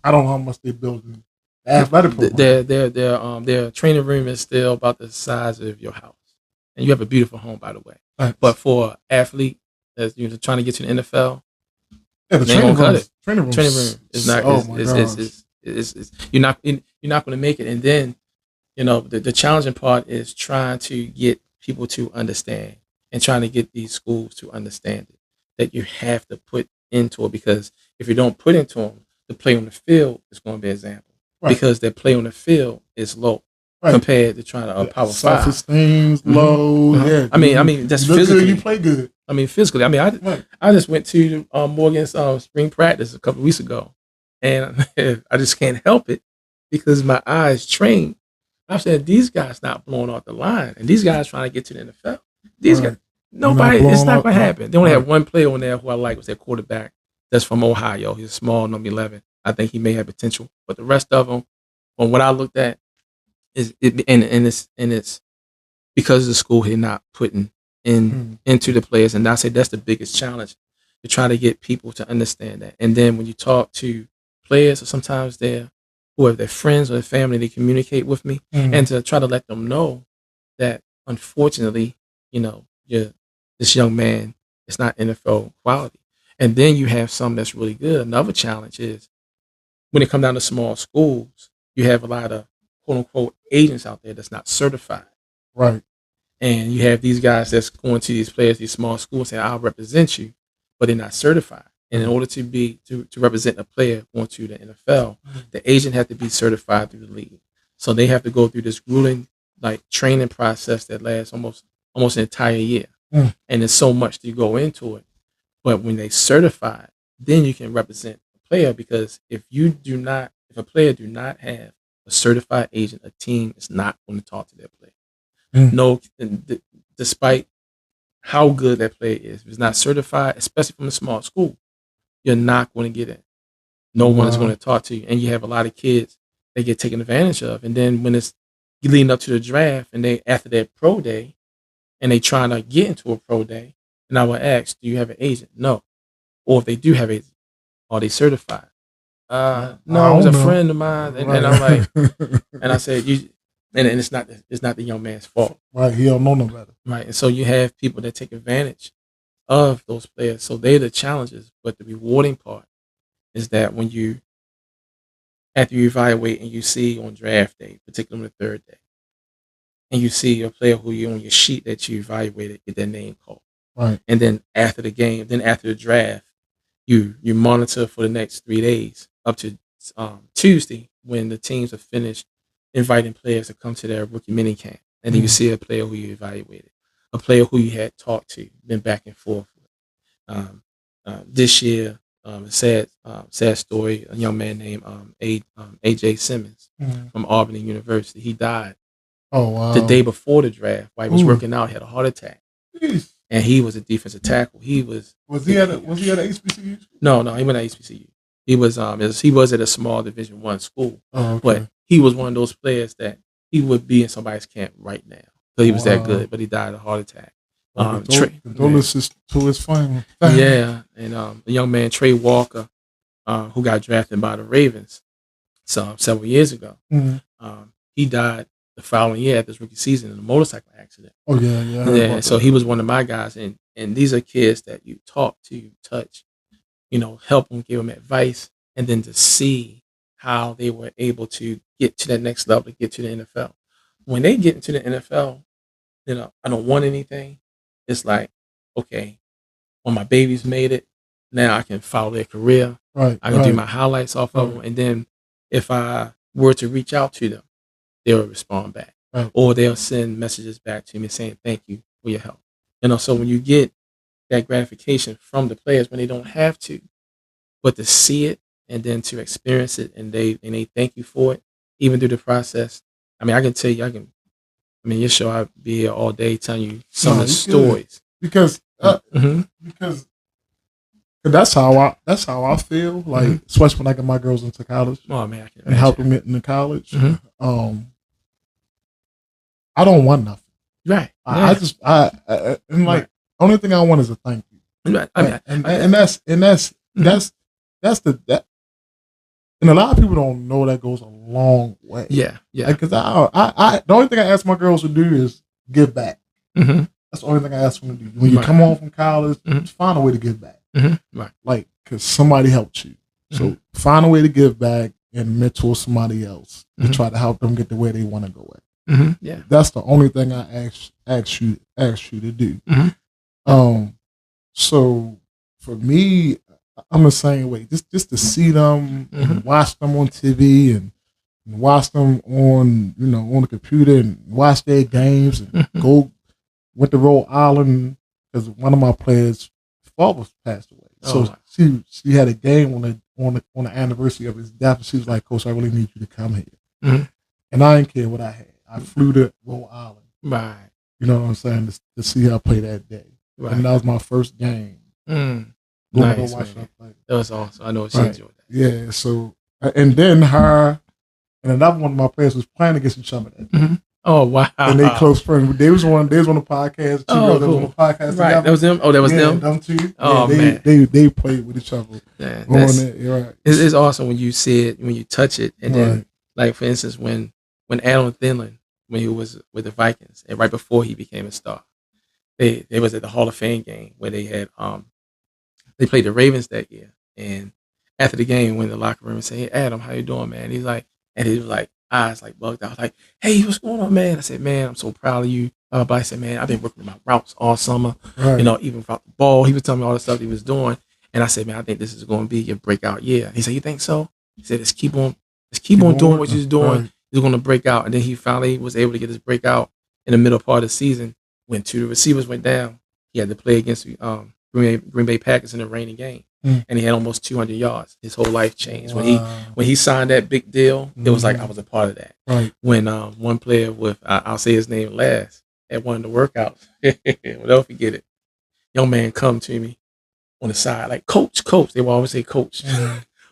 I don't know how much they building the athletic program. Their training room is still about the size of your house, and you have a beautiful home, by the way. Right. But for an athlete that's trying to get to the NFL, Yeah, the they ain't gonna cut it. training room Is not. Oh my gosh. You're not going to make it. And then the challenging part is trying to get people to understand and trying to get these schools to understand it, that you have to put into it, because if you don't put into them, the play on the field is going to be an example, because their play on the field is low compared to trying to power five. Self-esteem's low. Uh-huh. Yeah, I mean that's you look physically. good, you play good. I mean physically. I mean I just went to Morgan's spring practice a couple of weeks ago, and I just can't help it because my eyes trained. I said, these guys not blowing off the line, and these guys trying to get to the NFL. These guys, nobody, it's not going to happen. They only have one player on there who I like, was their quarterback. That's from Ohio. He's a small, number 11. I think he may have potential, but the rest of them, from what I looked at, it's because of the school here not putting into the players, and I say that's the biggest challenge, to try to get people to understand that. And then when you talk to players, or sometimes whoever their friends or their family, they communicate with me, and to try to let them know that unfortunately, this young man is not NFL quality. And then you have some that's really good. Another challenge is when it comes down to small schools, you have a lot of quote unquote agents out there that's not certified. Right. And you have these guys that's going to these players, these small schools, saying, I'll represent you, but they're not certified. And in order to represent a player going to the NFL, the agent has to be certified through the league. So they have to go through this grueling training process that lasts almost an entire year. And there's so much to go into it. But when they certify, then you can represent a player, because if a player do not have a certified agent, a team is not going to talk to their player. No, despite how good that player is, if it's not certified, especially from a small school, you're not going to get in. No one is going to talk to you. And you have a lot of kids that get taken advantage of. And then when it's leading up to the draft, and they after their pro day, and they trying to get into a pro day, and I will ask, do you have an agent? No. Or if they do have an agent, are they certified? No, it was a friend of mine. And I'm like, and I said, and it's not the young man's fault. Right, he don't know no better. Right. And so you have people that take advantage of those players. So they're the challenges. But the rewarding part is that after you evaluate and you see on draft day, particularly on the third day, and you see a player who you on your sheet that you evaluated, get their name called. Right. And then after the game, then after the draft, you monitor for the next 3 days up to Tuesday, when the teams have finished inviting players to come to their rookie mini camp. And then you see a player who you evaluated, a player who you had talked to, been back and forth with. This year, sad story, a young man named A.J. Simmons from Albany University. He died the day before the draft while he was working out. He had a heart attack. And he was a defensive tackle. Was he at HBCU? No, he went to HBCU. He was at a small Division I school. Oh, okay. But he was one of those players that he would be in somebody's camp right now. So he was that good, but he died of a heart attack. Condolences to his family. Yeah, and a young man, Trey Walker, who got drafted by the Ravens several years ago. He died the following year after his rookie season in a motorcycle accident. Oh yeah. So he was one of my guys, and these are kids that you talk to, you touch, help them, give them advice, and then to see how they were able to get to that next level, get to the NFL. When they get into the NFL, I don't want anything. It's like, okay, when my babies made it, now I can follow their career. Right. I can do my highlights off of them, and then if I were to reach out to them, they'll respond back, or they'll send messages back to me saying thank you for your help. So when you get that gratification from the players when they don't have to, but to see it and then to experience it, and they thank you for it, even through the process. I mean, I can tell you, I mean, your show, I'd be here all day telling you some of the you stories. because that's how I feel. Like, especially when I get my girls into college. Oh man, I can and help them get into college. Mm-hmm. I don't want nothing. Right. I just and like only thing I want is a thank you. Right. I mean, and that's that. And a lot of people don't know that goes a long way. Yeah, yeah. Because I the only thing I ask my girls to do is give back. Mm-hmm. That's the only thing I ask them to do. When you come home from college, find a way to give back. Right. Like, because somebody helped you. So find a way to give back and mentor somebody else to try to help them get the way they want to go at. Yeah. That's the only thing I ask you to do. So for me, I'm the same way. Just to see them and watch them on TV and watch them on on the computer and watch their games and went to Rhode Island because one of my players' father passed away. So she had a game on the anniversary of his death, and she was like, "Coach, I really need you to come here." And I didn't care what I had. I flew to Rhode Island. Right. You know what I'm saying? To see her play that day. Right. And that was my first game. Nice, man. That was awesome. I know she enjoyed that. Yeah. So, and then her and another one of my players was playing against each other that day. Oh wow! And they close friends. They was on the podcast. Two girls on the podcast. Right. Together. That was them. Oh, that was them. Them two. Oh man. They played with each other. Yeah, right. It's awesome when you see it, when you touch it, and then like for instance, when Adam Thielen, when he was with the Vikings, and right before he became a star, they was at the Hall of Fame game where they had they played the Ravens that year, and after the game, went in the locker room and said, "Hey Adam, how you doing, man?" He was like eyes like bugged out. I was like, "Hey, what's going on, man?" I said, "Man, I'm so proud of you." But I said, "Man, I've been working with my routes all summer. Even without the ball." He was telling me all the stuff he was doing, and I said, "Man, I think this is going to be your breakout year." He said, "You think so?" He said, "Let's keep on doing what you're doing. You're going to break out." And then he finally was able to get his breakout in the middle part of the season when two of the receivers went down. He had to play against Green Bay Packers in the raining game. And he had almost 200 yards. His whole life changed. When he signed that big deal, it was like I was a part of that. Right. When one player with, I'll say his name last, at one of the workouts, I'll never forget it. Young man come to me on the side, like, Coach. They will always say, Coach.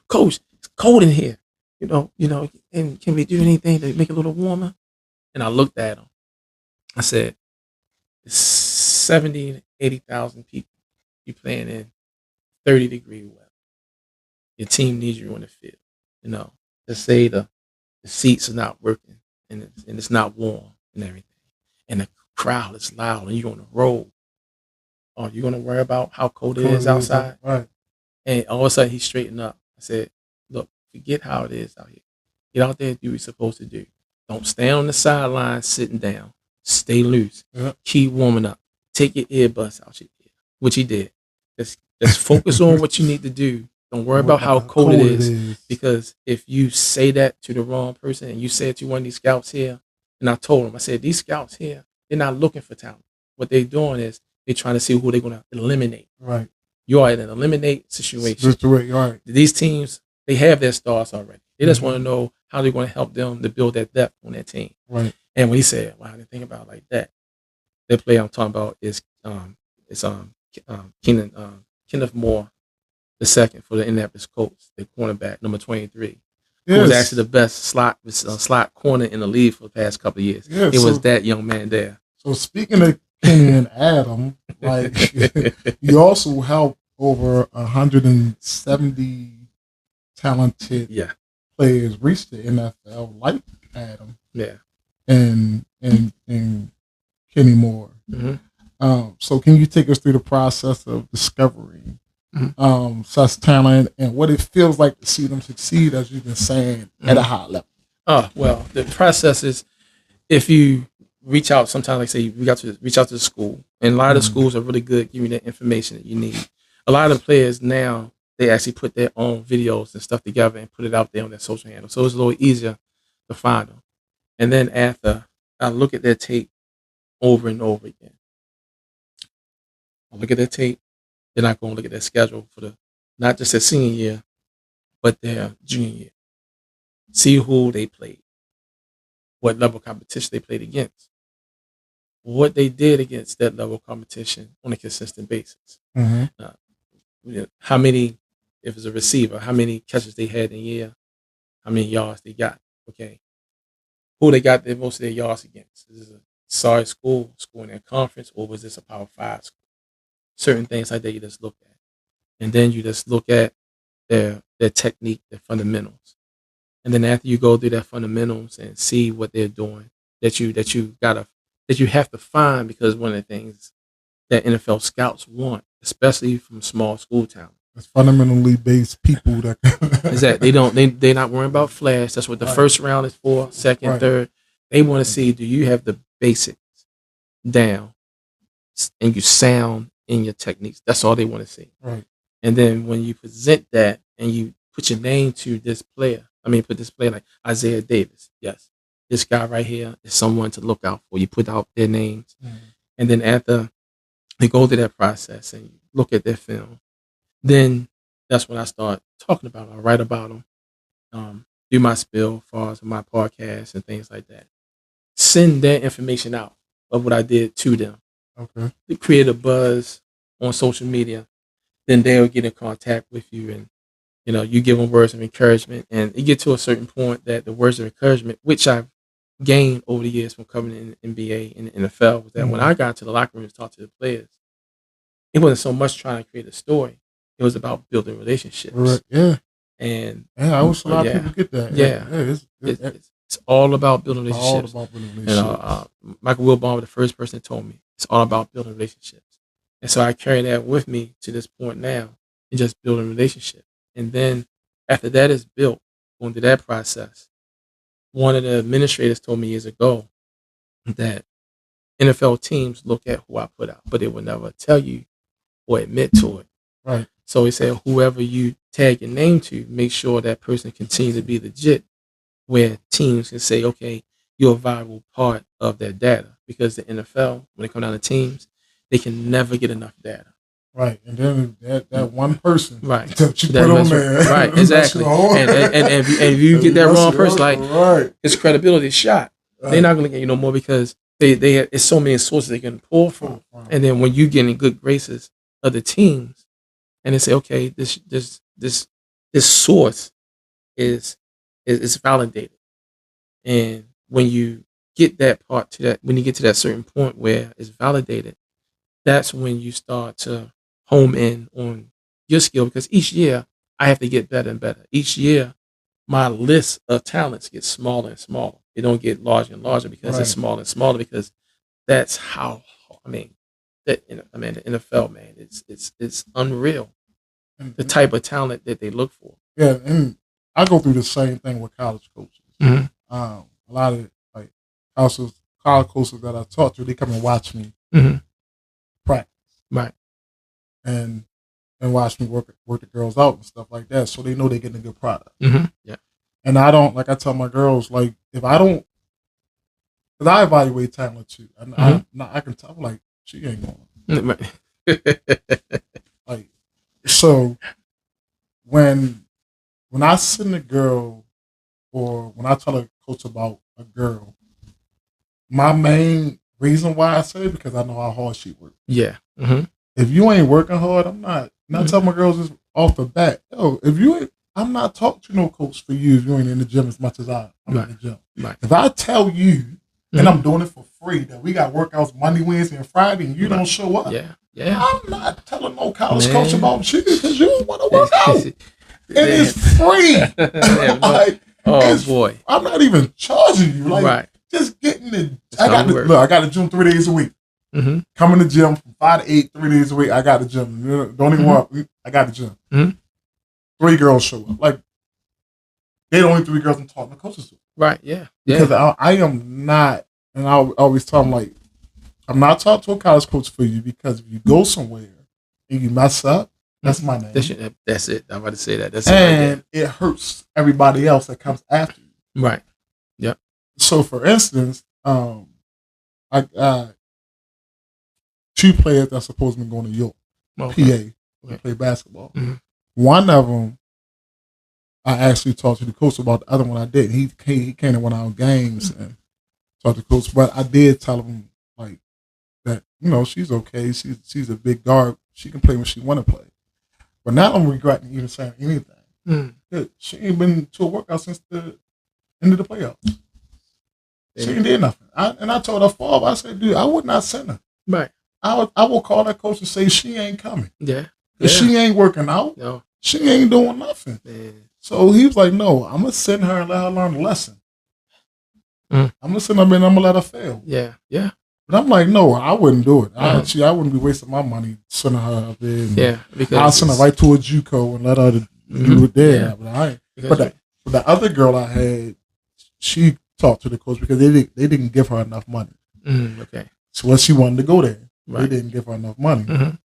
Coach, it's cold in here. And can we do anything to make it a little warmer? And I looked at him. I said, it's 70 to 80,000 people. You playing in 30-degree weather. Your team needs you on the field. Let's say the seats are not working and it's not warm and everything. And the crowd is loud and you're on the road. Are you going to worry about how cold it is outside? Right. And all of a sudden he straightened up. I said, look, forget how it is out here. Get out there and do what you're supposed to do. Don't stand on the sideline sitting down. Stay loose. Keep warming up. Take your earbuds out your ear, which he did. Let's focus on what you need to do. Don't worry about how cold it is. Because if you say that to the wrong person and you say it to one of these scouts here, and I told him, I said, these scouts here, they're not looking for talent. What they're doing is they're trying to see who they're going to eliminate. Right. You are in an eliminate situation. Right. These teams, they have their stars already. They just want to know how they're going to help them to build that depth on that team. Right. And when he said, wow, I didn't think about it like that. The player I'm talking about is Kenneth Moore, the second for the Indianapolis Colts, the cornerback, number 23. Yes. Who was actually the best slot corner in the league for the past couple of years. It was that young man there. So speaking of Kenny and Adam, like you also helped over 170 talented players reach the NFL, like Adam. Yeah. And Kenny Moore. So can you take us through the process of discovering such talent and what it feels like to see them succeed, as you've been saying, at a high level? Well, the process is if you reach out, sometimes like say we got to reach out to the school, and a lot of the schools are really good giving you the information that you need. A lot of the players now, they actually put their own videos and stuff together and put it out there on their social handle, so it's a little easier to find them. And then after I look at their tape over and over again, I look at their tape, then I go and look at their schedule for not just their senior year, but their junior year. See who they played, what level of competition they played against. what they did against that level of competition on a consistent basis. How many, if it's a receiver, how many catches they had in a year, how many yards they got. Okay, who they got most of their yards against? Is this a sorry school in their conference, or was this a Power 5 school? Certain things like that you just look at, and then you just look at their technique, their fundamentals, and then after you go through their fundamentals and see what they're doing, that you have to find, because one of the things that NFL scouts want, especially from small school talent, it's fundamentally based people that is that they're not worrying about flash. That's what the first round is for. Second, third, they want to see, do you have the basics down and you sound in your techniques. That's all they want to see. Right. And then when you present that and you put your name to this player, put this player like Isaiah Davis. Yes, this guy right here is someone to look out for. You put out their names, and then after they go through that process and you look at their film, then that's when I start talking about them. I write about them, do my spill as far as my podcast and things like that. Send their information out of what I did to them. Okay. To create a buzz on social media, then they'll get in contact with you, and you give them words of encouragement, and it get to a certain point that the words of encouragement, which I've gained over the years from covering in the NBA and the NFL, was that when I got to the locker room to talk to the players, it wasn't so much trying to create a story; it was about building relationships. Right. Yeah. And I wish a lot of people get that. Yeah. It's all about building relationships. All about building relationships. Michael Wilbon was the first person that told me it's all about building relationships. And so I carry that with me to this point now, and just building relationships. And then after that is built, going through that process, one of the administrators told me years ago that NFL teams look at who I put out, but they will never tell you or admit to it. Right. So he said, whoever you tag your name to, make sure that person continues to be legit, where teams can say, okay, you're a viable part of their data. Because the NFL, when it comes down to teams, they can never get enough data. Right. And then that one person that you that put on there. Right, exactly. and if you get that wrong person, his credibility is shot. Right. They're not going to get you no more, because they it's so many sources they can pull from. And then when you get in good graces of the teams, and they say, okay, this source is validated. And when you get that part to that, when you get to that certain point where it's validated, that's when you start to home in on your skill, because each year I have to get better and better. Each year my list of talents gets smaller and smaller. They don't get larger and larger because it's smaller and smaller, because that's how the NFL, man, it's unreal, the type of talent that they look for. Yeah, and I go through the same thing with college coaches. Mm-hmm. A lot of college coaches that I talk to, they come and watch me practice, right, and watch me work the girls out and stuff like that, so they know they're getting a good product. Mm-hmm. Yeah, and I don't, like I tell my girls, like, if I don't, because I evaluate talent too, and I can tell, like, she ain't going. Like, so when I send a girl, or when I tell a coach about a girl, my main reason why I say it, because I know how hard she works. Yeah. Mm-hmm. If you ain't working hard, I'm not telling my girls this off the bat. Yo, if you ain't, I'm not talking to no coach for you if you ain't in the gym as much as I'm in the gym. Right. If I tell you, and I'm doing it for free, that we got workouts Monday, Wednesday, and Friday, and you don't show up, I'm not telling no college coach about you, because you don't want to work out. And it's free. Like, boy, I'm not even charging you. Like, just getting the. I got the gym 3 days a week. Mm-hmm. Come in the gym from 5 to 8, 3 days a week. I got the gym. Don't even want. I got the gym. Mm-hmm. 3 girls show up. Like, they the only 3 girls I'm talking to coaches to. Right. Yeah. Because I am not, and I always tell them, like, I'm not talking to a college coach for you, because if you go somewhere and you mess up, that's my name. That's it. I'm about to say that. That's and it hurts everybody else that comes after you. Right. Yep. So, for instance, I got 2 players that's supposed to be going to York, PA, to play basketball. Mm-hmm. One of them, I actually talked to the coach about. The other one I didn't. He came to one of our games and talked to the coach. But I did tell him, like, that she's okay. She's a big guard. She can play when she want to play. But now I'm regretting even saying anything. She ain't been to a workout since the end of the playoffs. She ain't did nothing. I told her father, I said, dude, I would not send her. Right. I will call that coach and say she ain't coming. Yeah. If she ain't working out, no, she ain't doing nothing. Man. So he was like, no, I'm going to send her and let her learn a lesson. I'm going to send her and I'm going to let her fail. Yeah. Yeah. But I'm like, no, I wouldn't do it. I wouldn't be wasting my money sending her up there. Yeah. Because I'll send her right to a JUCO and let her do it there. Yeah. But the other girl I had, she talked to the coach because they didn't give her enough money. Okay. So she wanted to go there. Right. They didn't give her enough money.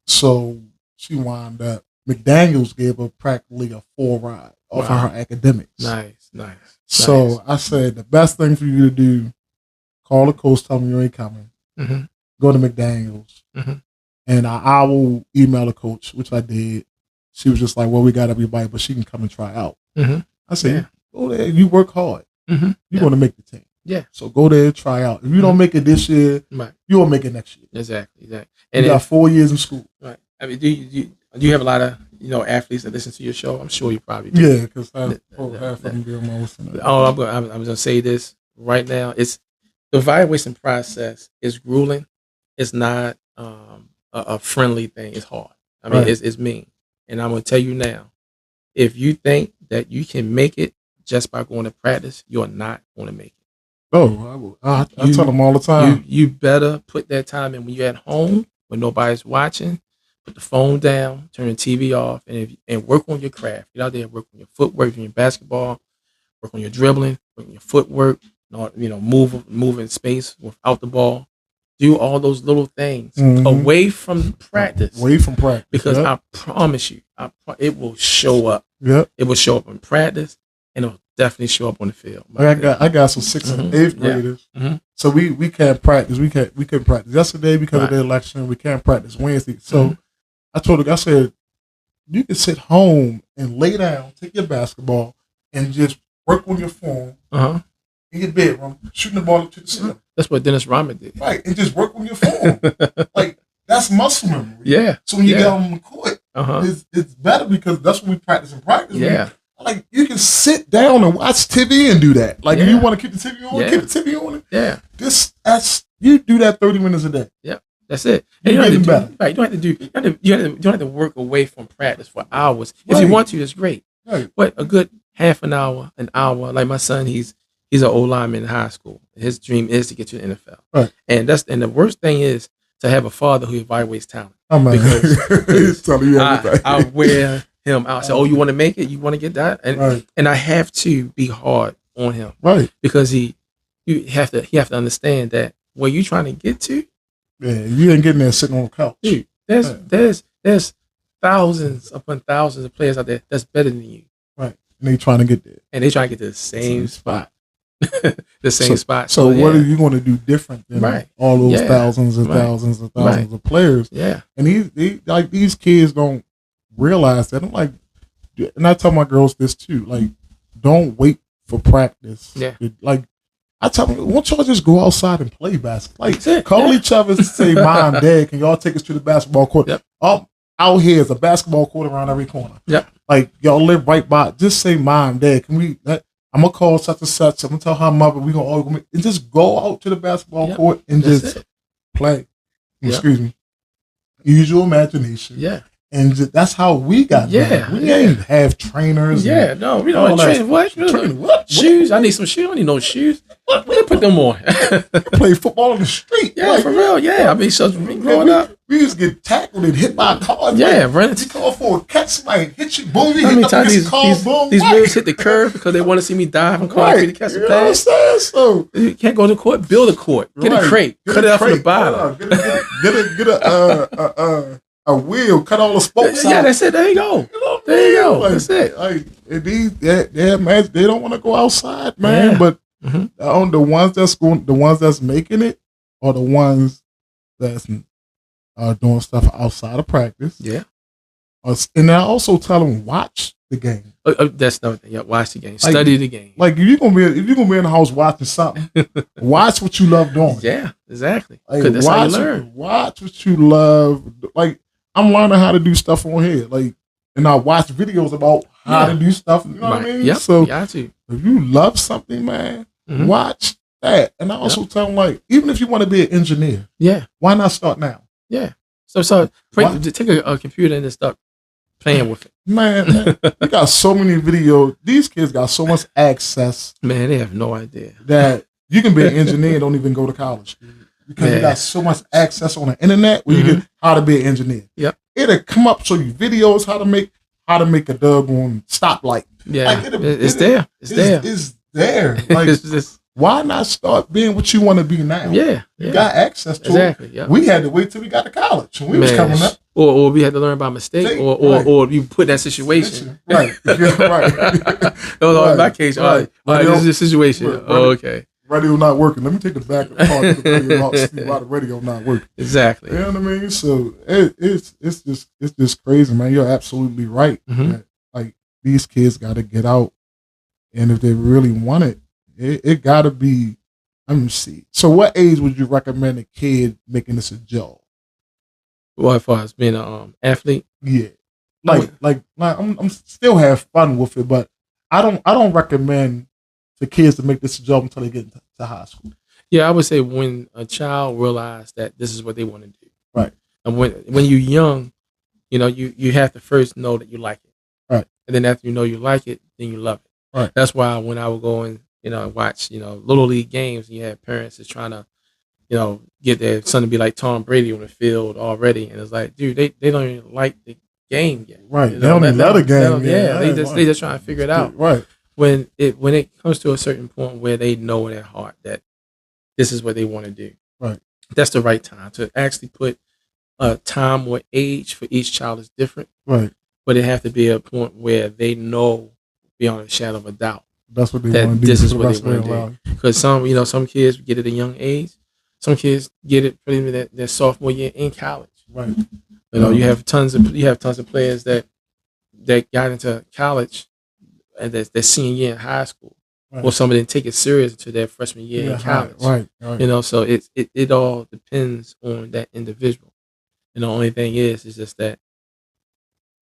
So she wound up, McDaniels gave her practically a full ride off of her academics. Nice. So I said, the best thing for you to do, call the coach, tell me you ain't coming. Go to McDaniels. And I will email the coach, which I did. She was just like, well, we got everybody, but she can come and try out. I said, go there, you work hard. You're going to make the team. Yeah. So go there, try out. If you don't make it this year, you will make it next year. Exactly. And you got 4 years in school. Right. I mean, do you have a lot of athletes that listen to your show? I'm sure you probably do. Yeah, because half of them do most of it. I'm going to say this right now. It's the evaluation process is grueling. It's not a friendly thing. It's hard. I mean, it's mean. And I'm going to tell you now, if you think that you can make it just by going to practice, you're not going to make it. Oh, I tell them all the time. You better put that time in when you're at home, when nobody's watching. Put the phone down, turn the TV off, and work on your craft. Get out there and work on your footwork, on your basketball, work on your dribbling, work on your footwork. Move in space without the ball. Do all those little things away from practice. Because I promise you, it will show up. Yep. It will show up in practice, and it'll definitely show up on the field. I got some 6th and 8th graders. So we can't practice. We couldn't practice yesterday because of the election. We can't practice Wednesday. So I told her, I said, you can sit home and lay down, take your basketball, and just work on your phone in your bedroom, shooting the ball up to the ceiling. That's what Dennis Rodman did. Right, and just work on your phone. Like, that's muscle memory. Yeah. So when you get on the court, it's better because that's when we practice. Yeah. Like, you can sit down and watch TV and do that. Like, if you want to keep the TV on, keep the TV on. Yeah. You do that 30 minutes a day. Yeah. That's it. And you don't have to work away from practice for hours. If you want to, it's great. Right. But a good half an hour, like my son, he's an old lineman in high school. His dream is to get to the NFL. Right. And the worst thing is to have a father who evaluates talent. Oh man, because he's telling you everything. I wear him out. I say, you want to make it? You want to get that? And I have to be hard on him. Right. Because you have to understand that where you're trying to get to. Yeah, you ain't getting there sitting on the couch. Dude, there's thousands upon thousands of players out there that's better than you. Right. And they trying to get there. And they trying to get to the same spot. The same spot. So what are you going to do different than all those thousands and thousands and thousands of players? Yeah. And these kids don't realize that. I'm like, and I tell my girls this too. Like, don't wait for practice. Yeah. Like, I tell them, why don't y'all just go outside and play basketball? Like, call each other and say, Mom, Dad, can y'all take us to the basketball court? Yep. Out here is a basketball court around every corner. Yep. Like, y'all live right by. Just say, Mom, Dad, can we? I'm gonna call such and such. I'm gonna tell her mother we gonna all go and just go out to the basketball court and just play. Excuse me. Use your imagination. Yeah. And that's how we got. Yeah. We ain't have trainers. Yeah. No, we don't train. What? Shoes? I need some shoes. I don't need no shoes. What? We put them on. Play football on the street. Yeah, for real. Yeah. I mean, so growing up, we used to get tackled and hit by a car. Yeah, right. You call for a catch, somebody hit you, boom, you how hit many up times these boys hit the curb because they want to see me dive and call me to catch the pass? So you can't go to the court. Build a court. Get a crate. Cut it out from the bottom. Get a wheel. Cut all the spokes out. Yeah, that's it. There you go. There you go. Like, that's it. Like, they don't want to go outside, man. Yeah. But the ones that's making it are the ones that's doing stuff outside of practice. Yeah. And I also tell them, watch the game. That's another thing. Yeah, watch the game. Study the game. Like if you're gonna be in the house watching something, watch what you love doing. Yeah, exactly. Like, That's how you learn. Watch what you love. Like I'm learning how to do stuff on here. Like, and I watch videos about how to do stuff. You know what I mean? Yep. So got you. If you love something, man, watch that. And I also tell them, like, even if you want to be an engineer, why not start now? Yeah. So take a computer and start playing with it. Man, you got so many videos. These kids got so much access. Man, they have no idea that you can be an engineer and don't even go to college. Because you got so much access on the internet where you get how to be an engineer. Yep. It'll come up, show you videos how to make a doggone stoplight. Yeah. Like it's there. Like, it's just, why not start being what you want to be now? Yeah. You got access to it. Yep. We had to wait till we got to college when we was coming up. Or we had to learn by mistake, or you put that situation. Right. Right. No, in my case, all right, this is the situation. Okay. Radio not working. Let me take the back of the car to the radio out, see why the radio not working. Exactly. You know what I mean? So it's just crazy, man. You're absolutely right. That, like, these kids got to get out, and if they really want it got to be. Let me see. So, what age would you recommend a kid making this a job? Well, as far as being an athlete, yeah, like I'm still have fun with it, but I don't recommend for kids to make this a job until they get into high school. Yeah, I would say when a child realizes that this is what they want to do, right? And when you're young, you have to first know that you like it, right? And then after you know you like it, then you love it, right? That's why when I would go and watch little league games, and you have parents that's trying to get their son to be like Tom Brady on the field already, and it's like, dude, they don't even like the game yet, right? They don't even love the game, they just trying to figure it out, right? When it comes to a certain point where they know in their heart that this is what they want to do, right? That's the right time to actually put a time or age for each child is different, right? But it has to be a point where they know beyond a shadow of a doubt that's what they want to do. This is what they want to do. Because some kids get it at a young age. Some kids get it pretty much their sophomore year in college. Right. You have tons of players that got into college and their senior year in high school. Right. Or some of them take it serious until their freshman year in college. Right. So it all depends on that individual. And the only thing is just that,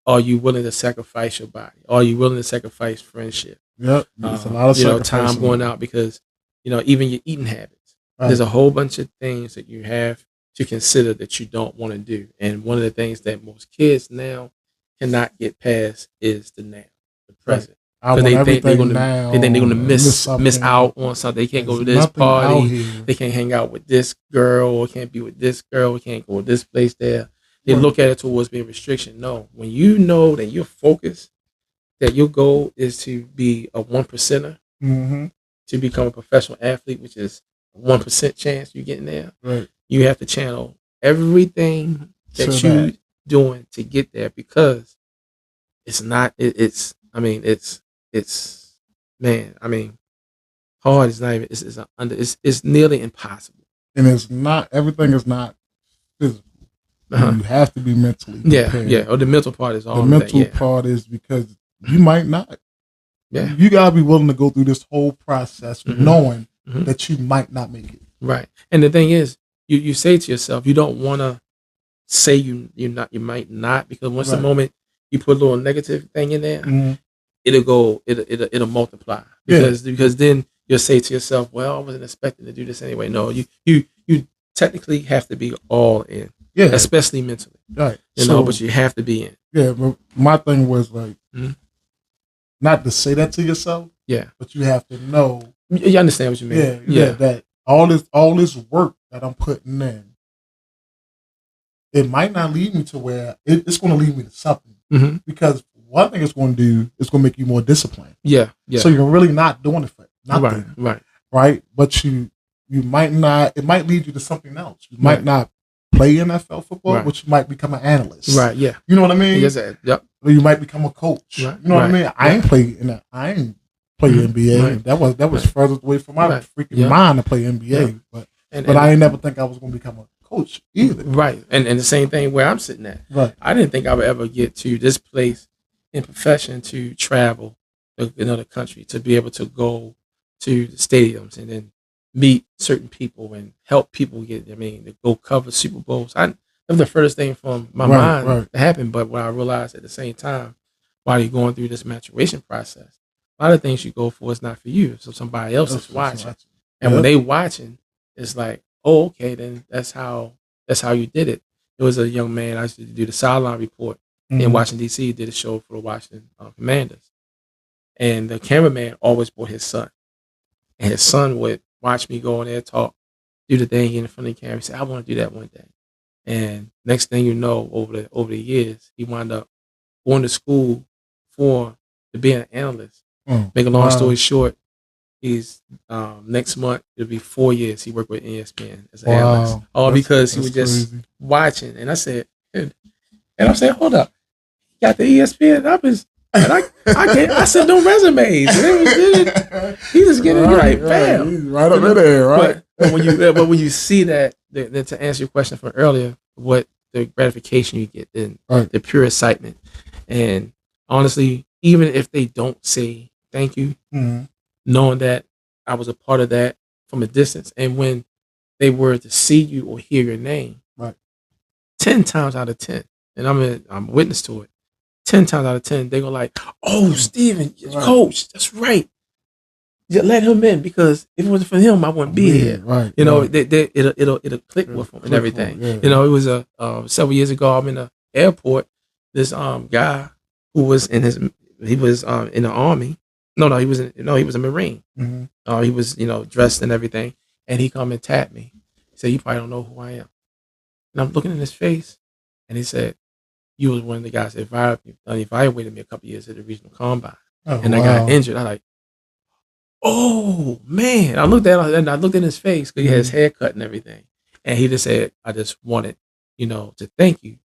are you willing to sacrifice your body? Are you willing to sacrifice friendship? Yep. It's a lot of sacrifice. Time going out because, even your eating habits. Right. There's a whole bunch of things that you have to consider that you don't want to do. And one of the things that most kids now cannot get past is the now, the present. Because they think they're going to miss out on something. They can't go to this party. They can't hang out with this girl, or can't be with this girl, or can't go to this place there. They look at it towards being restriction. No, when you know that you're focused, that your goal is to be a 1%er, to become a professional athlete, which is 1% chance you're getting there. Right. You have to channel everything that you're doing to get there, because it's not. It's hard. It's not even. It's nearly impossible. And it's not. Everything is not physical. You have to be mentally prepared. Yeah. Or the mental part is all. The mental part is because you might not. Yeah. You gotta be willing to go through this whole process knowing that you might not make it. Right. And the thing is, you say to yourself, you don't want to say you might not, because once the moment you put a little negative thing in there, it'll multiply. Because then you'll say to yourself, well, I wasn't expecting to do this anyway. No, you technically have to be all in. Yeah. Especially mentally. Right. But you have to be in. Yeah, but my thing was like not to say that to yourself. Yeah. But you have to know. You understand what you mean? Yeah. That all this work that I'm putting in, it might not lead me to where it's going to lead me to something. Because one thing it's going to do is going to make you more disciplined. Yeah. So you're really not doing it for nothing. Right. But you might not. It might lead you to something else. You might not play NFL football, but you might become an analyst. Right. Yeah. You know what I mean? Yes. Yep. Or you might become a coach. Right. You know what I mean? I ain't play NBA. Right. That was further away from my freaking mind to play NBA. But I ain't never think I was going to become a coach either. Right. And the same thing where I'm sitting at. Right. I didn't think I would ever get to this place in profession to travel to another country, to be able to go to the stadiums and then meet certain people and help people to go cover Super Bowls. That was the first thing from my mind that happened. But what I realized at the same time, while you're going through this maturation process, a lot of things you go for is not for you. So somebody else is watching. And when they watching, it's like, oh, okay, then that's how you did it. There was a young man I used to do the sideline report in Washington, D.C., did a show for the Washington Commanders. And the cameraman always brought his son. And his son would watch me go in there, talk, do the thing in front of the camera. He said, I want to do that one day. And next thing you know, over the years, he wound up going to school to be an analyst. Make a long story short, he's next month, it'll be 4 years he worked with ESPN as an analyst. All because he was just watching. And I said, hold up. He got the ESPN. I sent no resumes. He just getting bam. He's right up in there, right? But when you see that, to answer your question from earlier, what the gratification you get, and the pure excitement, and honestly, even if they don't say thank you, knowing that I was a part of that from a distance, and when they were to see you or hear your name, 10 times out of 10, and I'm a witness to it. 10 times out of 10, they go like, "Oh, Steven, coach, that's right. Just let him in, because if it wasn't for him, I wouldn't be here." It'll click with him and everything. It was several years ago. I'm in the airport. This guy who was in the army. He was a Marine. He was dressed and everything, and he come and tapped me. He said, "You probably don't know who I am." And I'm looking in his face, and he said, "You was one of the guys that evaluated me a couple years at the regional combine, and I got injured." I like, oh man! I looked in his face, because he had his hair cut and everything, and he just said, "I just wanted, to thank you.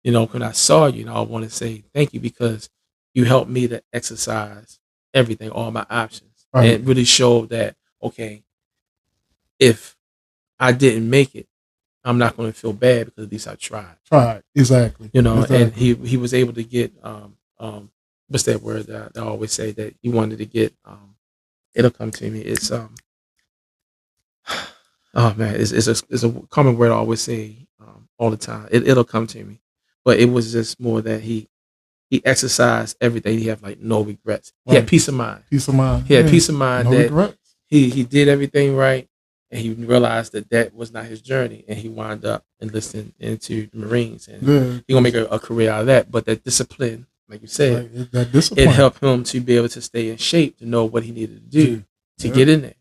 When I saw you, I want to say thank you, because you helped me to exercise everything, all my options, and it really showed that, okay, if I didn't make it, I'm not going to feel bad, because at least I tried." Exactly. And he was able to get what's that word that I always say that he wanted to get? It'll come to me. It's oh man, it's a common word I always say all the time. It'll come to me, but it was just more that he exercised everything. He had like no regrets. He had peace of mind. He had peace of mind that regrets. He did everything right. And he realized that was not his journey, and he wound up enlisting into the Marines, and he gonna make a career out of that. But that discipline, like you said, it helped him to be able to stay in shape, to know what he needed to do to get in there.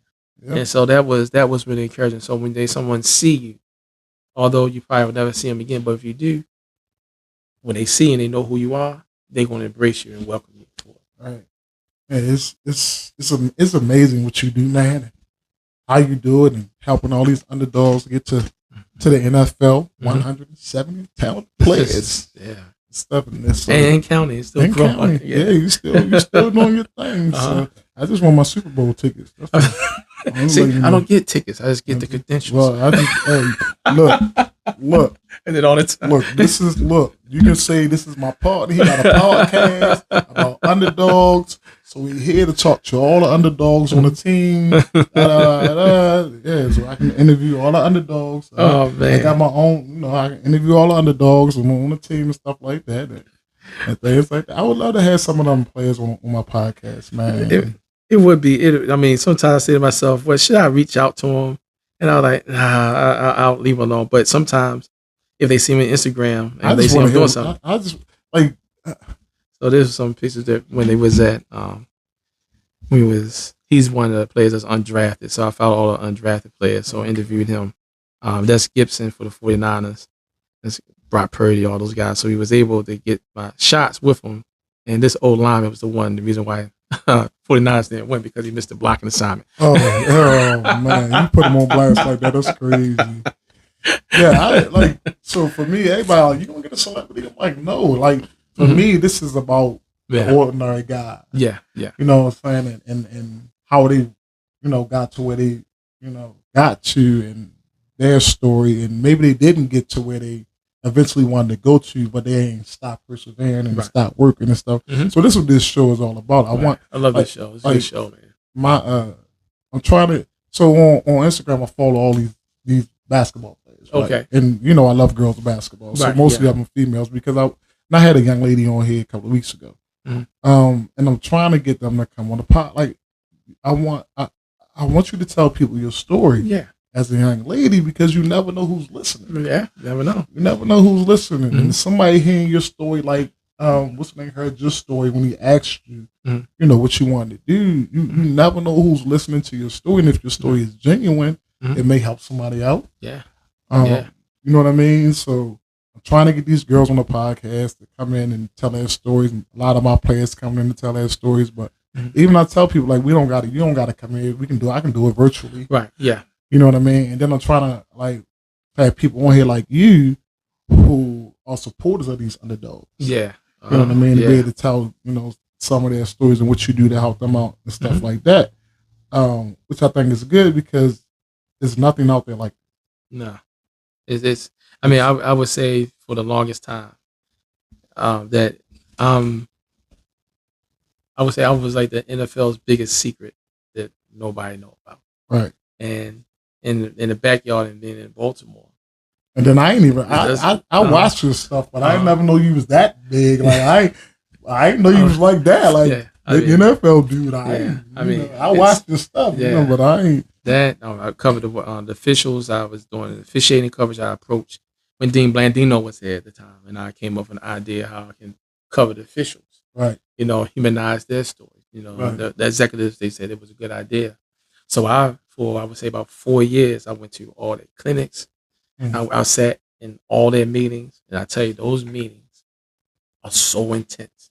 And so that was really encouraging. So when someone see you, although you probably will never see them again, but if you do, when they see and they know who you are, they're gonna embrace you and welcome you. Right. Man, it's amazing what you do, man. How you do it, and helping all these underdogs get to the NFL, 170 talent players, stuff in this, and counting, still growing. You still doing your thing. So I just want my Super Bowl tickets. See, I don't get tickets. I just get the credentials. Well, I just look, and then all the time. You can say this is my part. He got a podcast about underdogs. So we're here to talk to all the underdogs on the team. So I can interview all the underdogs. Man. I got my own, I can interview all the underdogs on the team and stuff like that. And things like that. I would love to have some of them players on my podcast, man. It would be. Sometimes I say to myself, well, should I reach out to them? And I'm like, nah, I'll leave them alone. But sometimes if they see me on Instagram and they see me doing something. I just like... So there's some pieces that when they was at, he's one of the players that's undrafted. So I followed all the undrafted players. So I interviewed him. That's Gibson for the 49ers. That's Brock Purdy, all those guys. So he was able to get my shots with him. And this old lineman was the reason why 49ers didn't win, because he missed the blocking assignment. Oh man, you put him on blast like that. That's crazy. Yeah, so for me, everybody, you gonna get a celebrity? I'm like, no, like. For me, this is about the ordinary guy. Yeah. You know what I'm saying? And how they, got to where they, got to, and their story, and maybe they didn't get to where they eventually wanted to go to, but they ain't stop persevering and Right. stop working and stuff. Mhm. So this is what this show is all about. I love like- this show. It's a like, good show, man. I'm trying to. So on Instagram, I follow all these basketball players. Right? Okay. And I love girls basketball. So Right, mostly yeah. of them females because I had a young lady on here a couple of weeks ago. Mhm. And I'm trying to get them to come on the pod. Like I want you to tell people your story Yeah. as a young lady because you never know who's listening. Yeah. You never know. You never know who's listening. Mhm. And somebody hearing your story, like what's the name, heard your story when he asked you, Mhm. what you wanted to do. You never know who's listening to your story, and if your story is genuine, Mhm. it may help somebody out. Yeah. You know what I mean? So I'm trying to get these girls on the podcast to come in and tell their stories. And a lot of my players come in to tell their stories, but Mhm. even I tell people like you don't gotta come in. I can do it virtually. Right. Yeah. You know what I mean? And then I'm trying to like have people on here like you who are supporters of these underdogs. Yeah. You know what I mean? Yeah. To be able to tell, some of their stories and what you do to help them out and stuff Mhm. like that. Which I think is good because there's nothing out there like No. It's I mean, I would say for the longest time that I would say I was like the NFL's biggest secret that nobody know about. right. And in the backyard and being in Baltimore. And then I ain't even That's- I watched your stuff, but I never know you was that big. Like I didn't know you was like that. Like Yeah, the NFL dude. I watched your stuff, yeah. but I ain't. That I covered the officials. I was doing the officiating coverage. I approached when Dean Blandino was there at the time, and I came up with an idea how I can cover the officials. Right. Humanize their story. Right. The executives, they said it was a good idea. So I would say about 4 years, I went to all their clinics. Mhm. I sat in all their meetings, and I tell you, those meetings are so intense.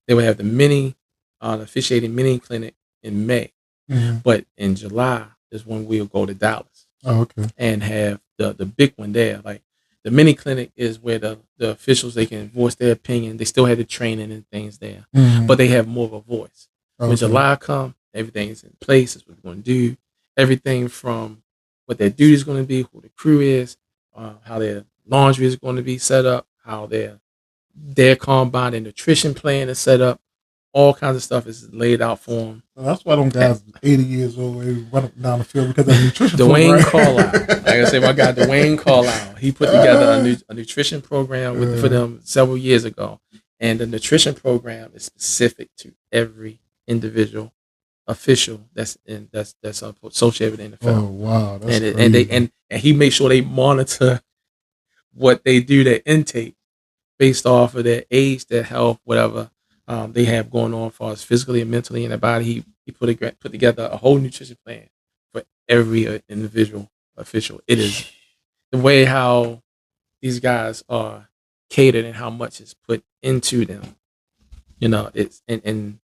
They would have the officiating mini clinic in May, Mhm. but in July is when we'll go to Dallas Oh, okay. and have the big one there. Like the mini clinic is where the officials, they can voice their opinion. They still have the training and things there, Mhm. but they have more of a voice. When Okay. July come, everything's in place. That's what we're going to do. Everything from what their duty is going to be, who the crew is, how their laundry is going to be set up, how their combine and nutrition plan is set up. All kinds of stuff is laid out for them. So that's why them guys 80 years old they run up and down the field because of the nutrition Dwayne program. Carlisle, like I say, my guy Dwayne Carlisle, he put together a nutrition program for them several years ago, and the nutrition program is specific to every individual official that's associated with the NFL. Oh wow, that's and crazy. he makes sure they monitor what they do, their intake, based off of their age, their health, whatever they have going on as far as physically and mentally in their body. He put together a whole nutrition plan for every individual official. It is the way how these guys are catered and how much is put into them. It's and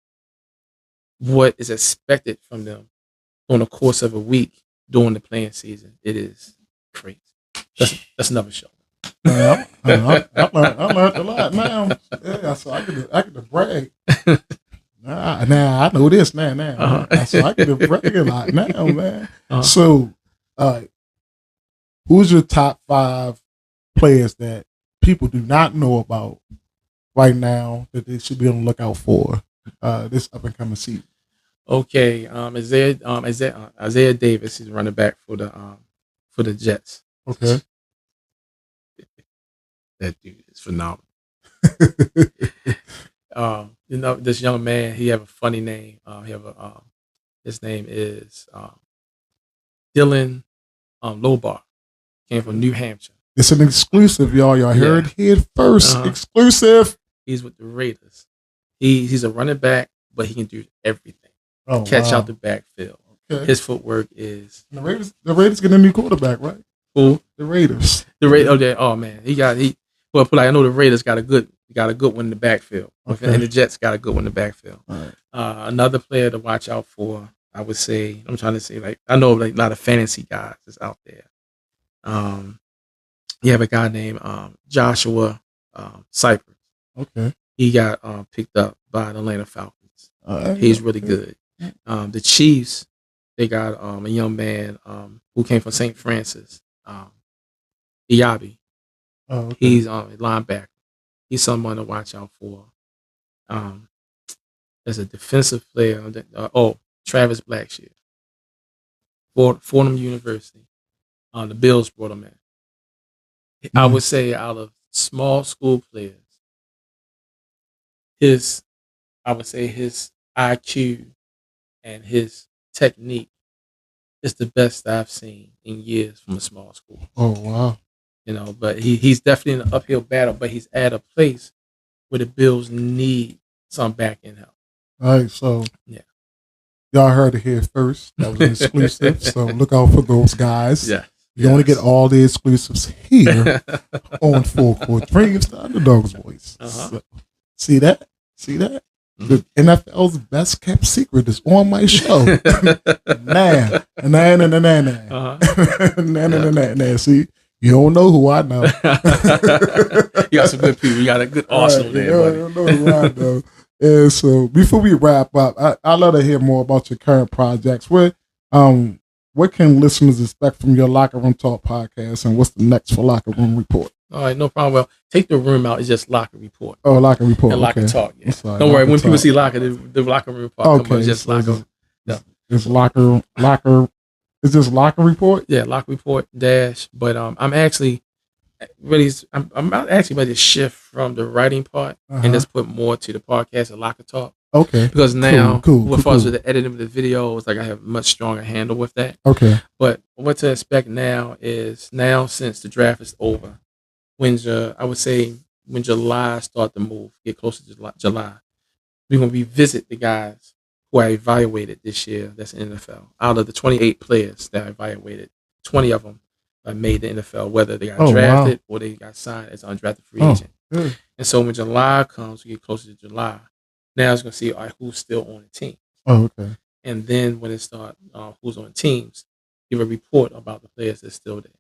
what is expected from them on the course of a week during the playing season. It is crazy. That's another show. Man, I learned a lot now. Yeah, so I get to brag. Now I know this now. So I get to brag a lot now, man. So, who's your top 5 players that people do not know about right now that they should be on the lookout for this up and coming season? Okay, Isaiah Davis is running back for the Jets. Okay. That dude is phenomenal. This young man, he have a funny name. His name is Thielen Lobar. Came from New Hampshire. It's an exclusive, y'all. Y'all heard it here first. Exclusive. He's with the Raiders. He's a running back, but he can do everything. Catch out the backfield. Okay. His footwork is the Raiders get a new quarterback, right? Who? The Raiders. Oh man, But I know the Raiders got a good one in the backfield, and the Jets got a good one in the backfield. Right. Another player to watch out for, I would say, I'm trying to say, I know a lot of fantasy guys is out there. You have a guy named Joshua Cypress. Okay. He got picked up by the Atlanta Falcons. He's really good. The Chiefs, they got a young man who came from St. Francis, Iyabi. Oh, okay. He's a linebacker. He's someone to watch out for. There's a defensive player. Travis Blackshear, Fordham University. The Bills brought him in. I would say out of small school players, his IQ and his technique is the best I've seen in years from a small school. Oh, wow. But he's definitely in an uphill battle, but he's at a place where the Bills need some back end help. All right, so yeah, y'all heard it here first. That was an exclusive, so look out for those guys. Yeah. You only get all the exclusives here on Full Court Dreams, the Underdawgs voice. So, see that? Mm-hmm. The NFL's best kept secret is on my show. Nah. See, you don't know who I know. You got some good people. You got a good arsenal there, buddy. You don't know who I know. And so, before we wrap up, I'd love to hear more about your current projects. What can listeners expect from your Locker Room Talk podcast, and what's the next for Locker Room Report? All right, no problem. Well, Take the Room Out is just Locker Report. Oh, Locker Report. And Locker okay. Talk, yeah. Sorry, don't worry, when Talk. people see Locker, the Locker Room Report. Okay. Come on, just So Locker. It's Locker. Is this Locker Report? Yeah, Locker Report dash. But I'm actually ready to shift from the writing part and just put more to the podcast and Locker Talk. Okay. Because now, cool. As far as the editing of the videos, like I have a much stronger handle with that. Okay. But what to expect now is since the draft is over, when July start to move, get closer to July, we're gonna revisit the guys who I evaluated this year. That's in the NFL. Out of the 28 players that I evaluated, 20 of them made the NFL, whether they got drafted or they got signed as an undrafted free agent. Good. And so when July comes, we get closer to July. Now it's going to see who's still on the team. Oh, okay. And then when it starts, who's on teams, give a report about the players that's still there.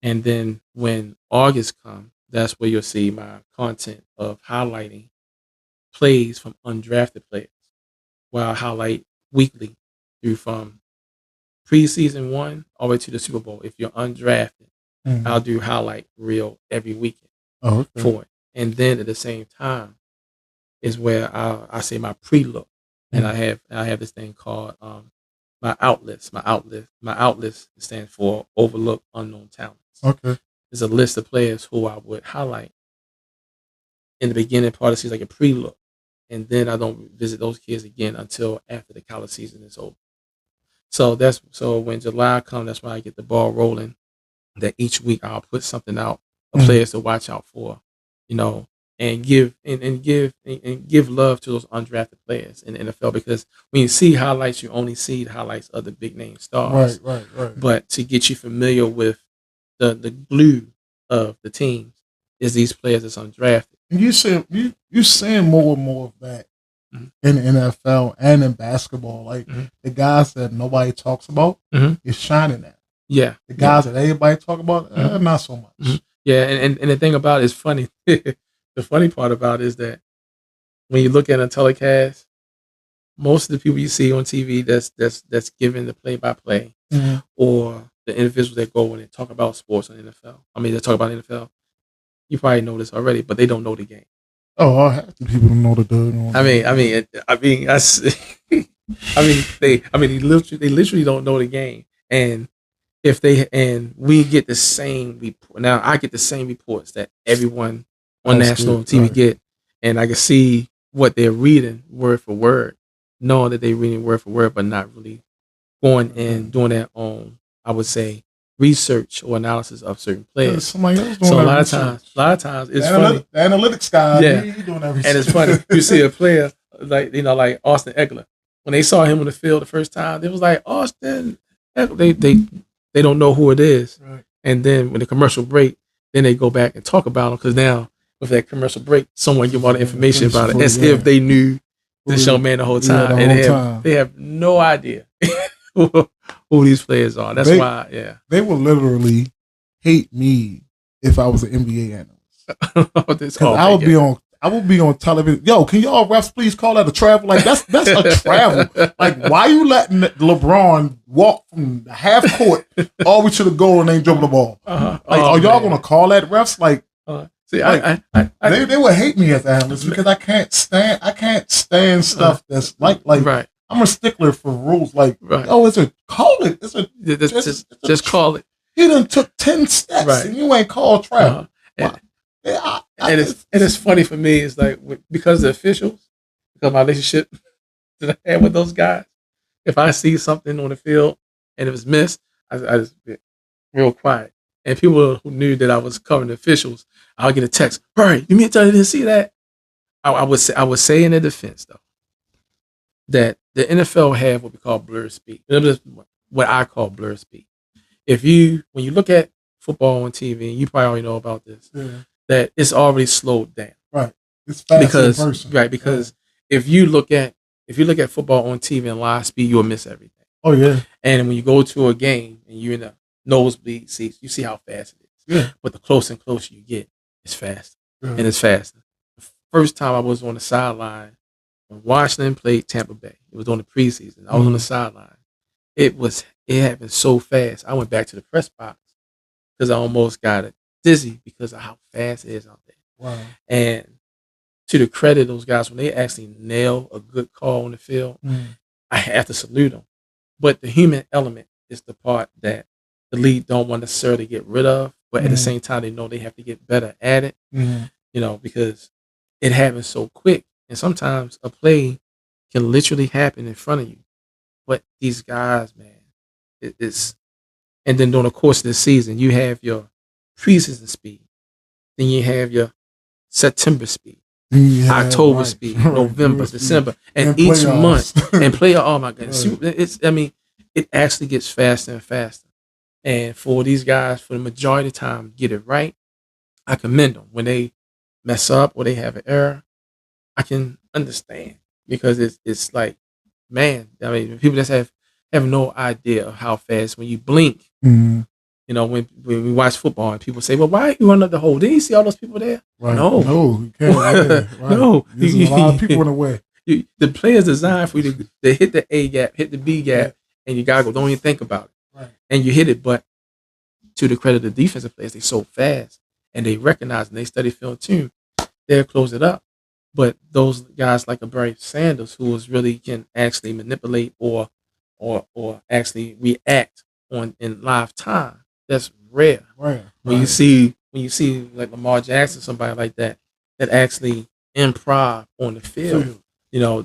And then when August comes, that's where you'll see my content of highlighting plays from undrafted players, where I highlight weekly through from preseason 1 all the way to the Super Bowl. If you're undrafted, I'll do highlight reel every weekend for it. And then at the same time, is where I say my pre-look, and I have this thing called my outlist. My outlist stands for overlooked unknown talents. Okay, it's a list of players who I would highlight in the beginning part of the season, like a pre-look, and then I don't visit those kids again until after the college season is over. So when July comes, that's when I get the ball rolling. That each week I'll put something out of players to watch out for, and give love to those undrafted players in the NFL, because when you see highlights, you only see the highlights of the big name stars. Right. But to get you familiar with the glue of the teams is these players that's undrafted. And you're seeing more and more of that in the NFL and in basketball. Like the guys that nobody talks about is shining now. Yeah. The guys that everybody talk about, not so much. Yeah, and the thing about it is funny. The funny part about it is that when you look at a telecast, most of the people you see on TV that's giving the play-by-play or the individuals that go and talk about sports on NFL. I mean, they talk about NFL. You probably know this already, but they don't know the game. Oh, half the people don't know the dude. They literally don't know the game. And we get the same report. Now I get the same reports that everyone on national TV get, and I can see what they're reading word for word, knowing that they're reading word for word, but not really going and doing their own, I would say, research or analysis of certain players. Somebody else doing so a lot of times it's funny. The analytics guy, he doing that research. And it's funny. You see a player like Austin Eckler. When they saw him on the field the first time, it was like Austin Eckler. They don't know who it is. Right. And then when the commercial break, then they go back and talk about him, because now with that commercial break, someone give all the information about it as if they knew this young man the whole time. They have no idea who these players are. That's why, they would literally hate me if I was an NBA analyst. I I will be on television. Yo, can y'all refs please call that a travel? Like that's a travel. Like why you letting LeBron walk from the half court all the way to the goal and ain't dribble the ball? Like are y'all gonna call that refs? Like see, like, they would hate me as analysts because I can't stand stuff that's like right. I'm a stickler for rules. Like it's a call it. It's a just call it. He done took 10 steps and you ain't called travel. And it's funny for me. It's like because the officials, because my relationship that I had with those guys. If I see something on the field and it was missed, I just get real quiet. And people who knew that I was covering the officials, I'll get a text. Right, you mean to tell you didn't see that? I would say in their defense though that the NFL have what we call blur speed. What I call blur speed. When you look at football on TV, you probably already know about this. Yeah. That it's already slowed down. Right. It's fast because if you look at football on TV in live speed, you'll miss everything. Oh yeah. And when you go to a game and you're in the nosebleed seats, you see how fast it is. Yeah. But the closer and closer you get, it's faster. Yeah. And it's faster. The first time I was on the sideline when Washington played Tampa Bay, it was on the preseason. I was on the sideline. It happened so fast. I went back to the press box because I almost got it dizzy because of how fast it is out there. Wow. And to the credit of those guys, when they actually nail a good call on the field, I have to salute them. But the human element is the part that the league don't want necessarily get rid of, but at the same time, they know they have to get better at it, because it happens so quick. And sometimes a play can literally happen in front of you. But these guys, man, it's and then during the course of the season, you have your preseason speed, then you have your September speed, October speed, November, December, and each playoffs. month and play. Oh my goodness, it actually gets faster and faster. And for these guys, for the majority of the time, get it right. I commend them. When they mess up or they have an error, I can understand because it's like, man, I mean, people just have no idea of how fast when you blink. Mm-hmm. When we watch football and people say, "Well, why are you running up the hole? Didn't you see all those people there?" Right. No, you can't. Right. No, there's a lot of people in the way. The player's designed for you to hit the A gap, hit the B gap, and you gotta go. Don't even think about it. Right. And you hit it, but to the credit of the defensive players, they're so fast and they recognize and they study film too. They'll close it up. But those guys like a Barry Sanders, who can actually manipulate or actually react in live time, that's rare. Right. When you see like Lamar Jackson, somebody like that actually improv on the field.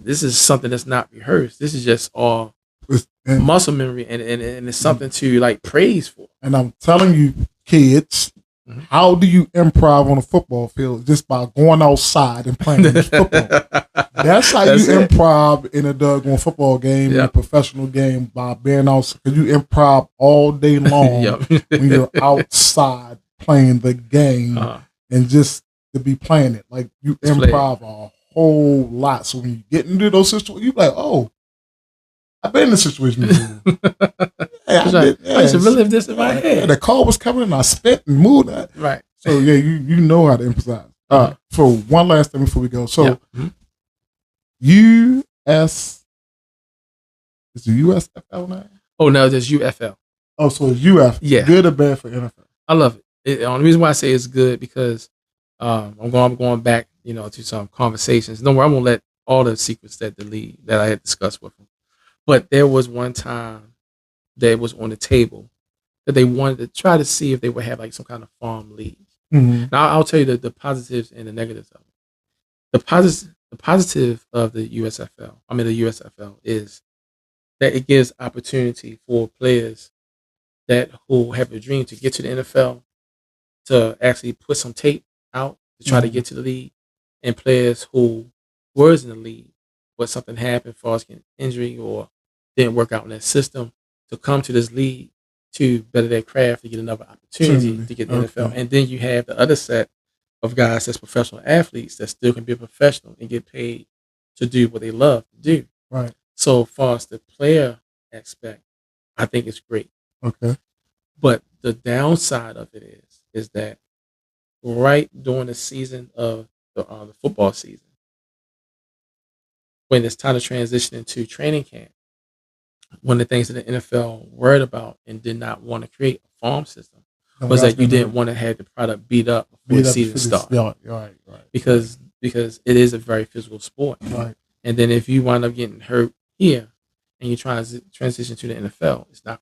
This is something that's not rehearsed. This is just all muscle memory, and it's something to like praise for. And I'm telling you, kids, how do you improv on a football field? Just by going outside and playing football. That's how you improv in a doggone football game, in a professional game, by being outside. Because you improv all day long when you're outside playing the game and just to be playing it. Like you improv a whole lot. So when you get into those situations, you're like, oh, I've been in this situation before. I used to relive this in my head. The call was coming and I spit and moved that. Right. So you know how to improvise. For one last thing before we go. So US is the USFL now? Oh no, there's UFL. Oh, so it's UF. Yeah. Good or bad for NFL? I love it. The only reason why I say it's good because I'm going back, to some conversations. Don't worry, I'm gonna let all the secrets that I had discussed with them. But there was one time that it was on the table that they wanted to try to see if they would have like some kind of farm league. Mm-hmm. Now I'll tell you the positives and the negatives of it. The positive of the USFL is that it gives opportunity for players who have a dream to get to the NFL to actually put some tape out to try to get to the league, and players who were in the league but something happened as far as injury or didn't work out in that system to come to this league to better their craft to get another opportunity to get the NFL. And then you have the other set of guys that's professional athletes that still can be a professional and get paid to do what they love to do. Right. So as far as the player aspect, I think it's great. Okay. But the downside of it is that right during the season of the football season, when it's time to transition into training camp, one of the things that the NFL worried about and did not want to create a farm system was that you didn't want to have the product beat up before the season started. Right. Because it is a very physical sport. Right. And then if you wind up getting hurt here and you try to transition to the NFL, it's not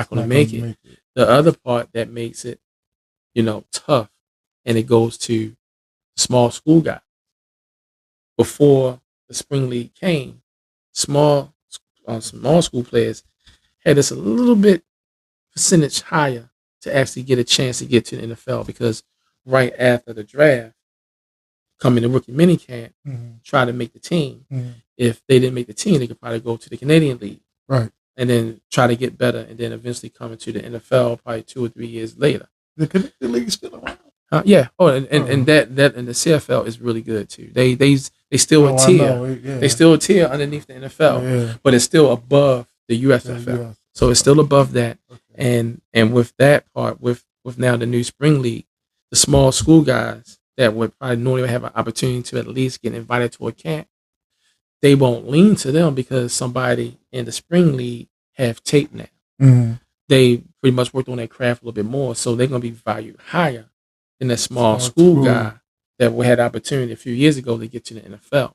gonna make it. The other part that makes it, tough, and it goes to small school guys. Before the spring league came, small school players had this a little bit percentage higher to actually get a chance to get to the NFL, because right after the draft, come in the rookie mini camp, try to make the team. If they didn't make the team, they could probably go to the Canadian League, right, and then try to get better, and then eventually come into the NFL probably 2 or 3 years later. The Canadian League is still around. Yeah. Oh, and that and the CFL is really good too. They still a tier. They still a tier underneath the NFL, but it's still above the USFL. So it's still above that. Okay. And with that part, with now the new spring league, the small school guys that would probably normally have an opportunity to at least get invited to a camp, they won't lean to them because somebody in the spring league have tape now. They pretty much worked on their craft a little bit more, so they're going to be valued higher than that small school guy that we had the opportunity a few years ago to get to the NFL.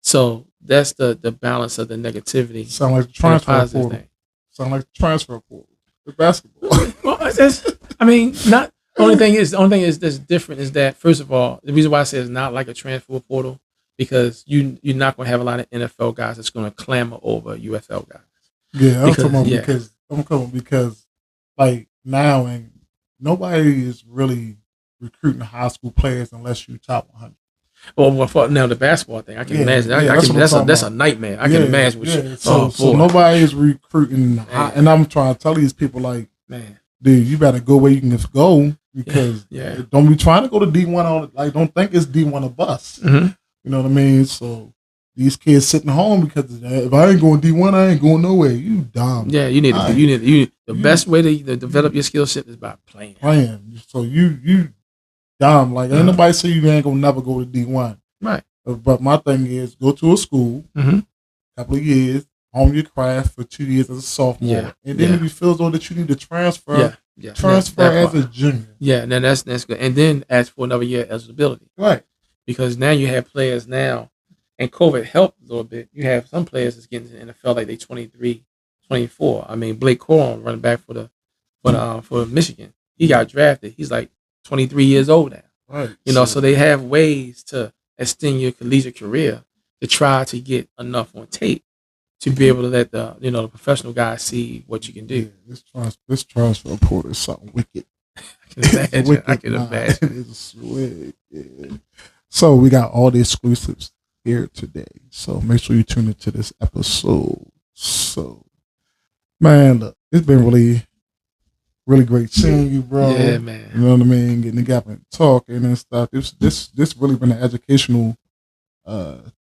So that's the balance of the negativity. Sound like the transfer portal. Sound like the transfer portal. The basketball. Well, not. The only thing is that's different is that, first of all, the reason why I say it's not like a transfer portal, because you're not going to have a lot of NFL guys that's going to clamor over UFL guys. Yeah, I'm talking about because like now, and nobody is really recruiting high school players unless you top 100. Well, for now the basketball thing, I can imagine. That's a nightmare. I can imagine. So nobody is recruiting, and I'm trying to tell these people, like, man, dude, you better go where you can just go, because don't be trying to go to D1 like, don't think it's D1 a bust. You know what I mean? So these kids sitting home because if I ain't going D1, I ain't going nowhere. You dumb. Yeah, you need the best way to develop your skill set is by playing. So you dumb. Like, ain't nobody say you ain't gonna never go to D1. Right. But my thing is, go to a school, couple of years, hone your craft for 2 years as a sophomore, and then if you feel as though that you need to transfer, as a junior. Yeah, and then that's good. And then ask for another year eligibility. Right. Because now you have players now, and COVID helped a little bit. You have some players that's getting to the NFL like they 23, 24. I mean, Blake Corum, running back for Michigan, he got drafted. He's like 23 years old now. Right. So they have ways to extend your collegiate career to try to get enough on tape to be able to let the the professional guys see what you can do. Yeah, this transfer report is something wicked. I can imagine. It's wicked. So we got all the exclusives here today. So make sure you tune into this episode. So, man, look, it's been really great seeing you, bro. Yeah, man. You know what I mean? Getting together and talking and stuff. This really been an educational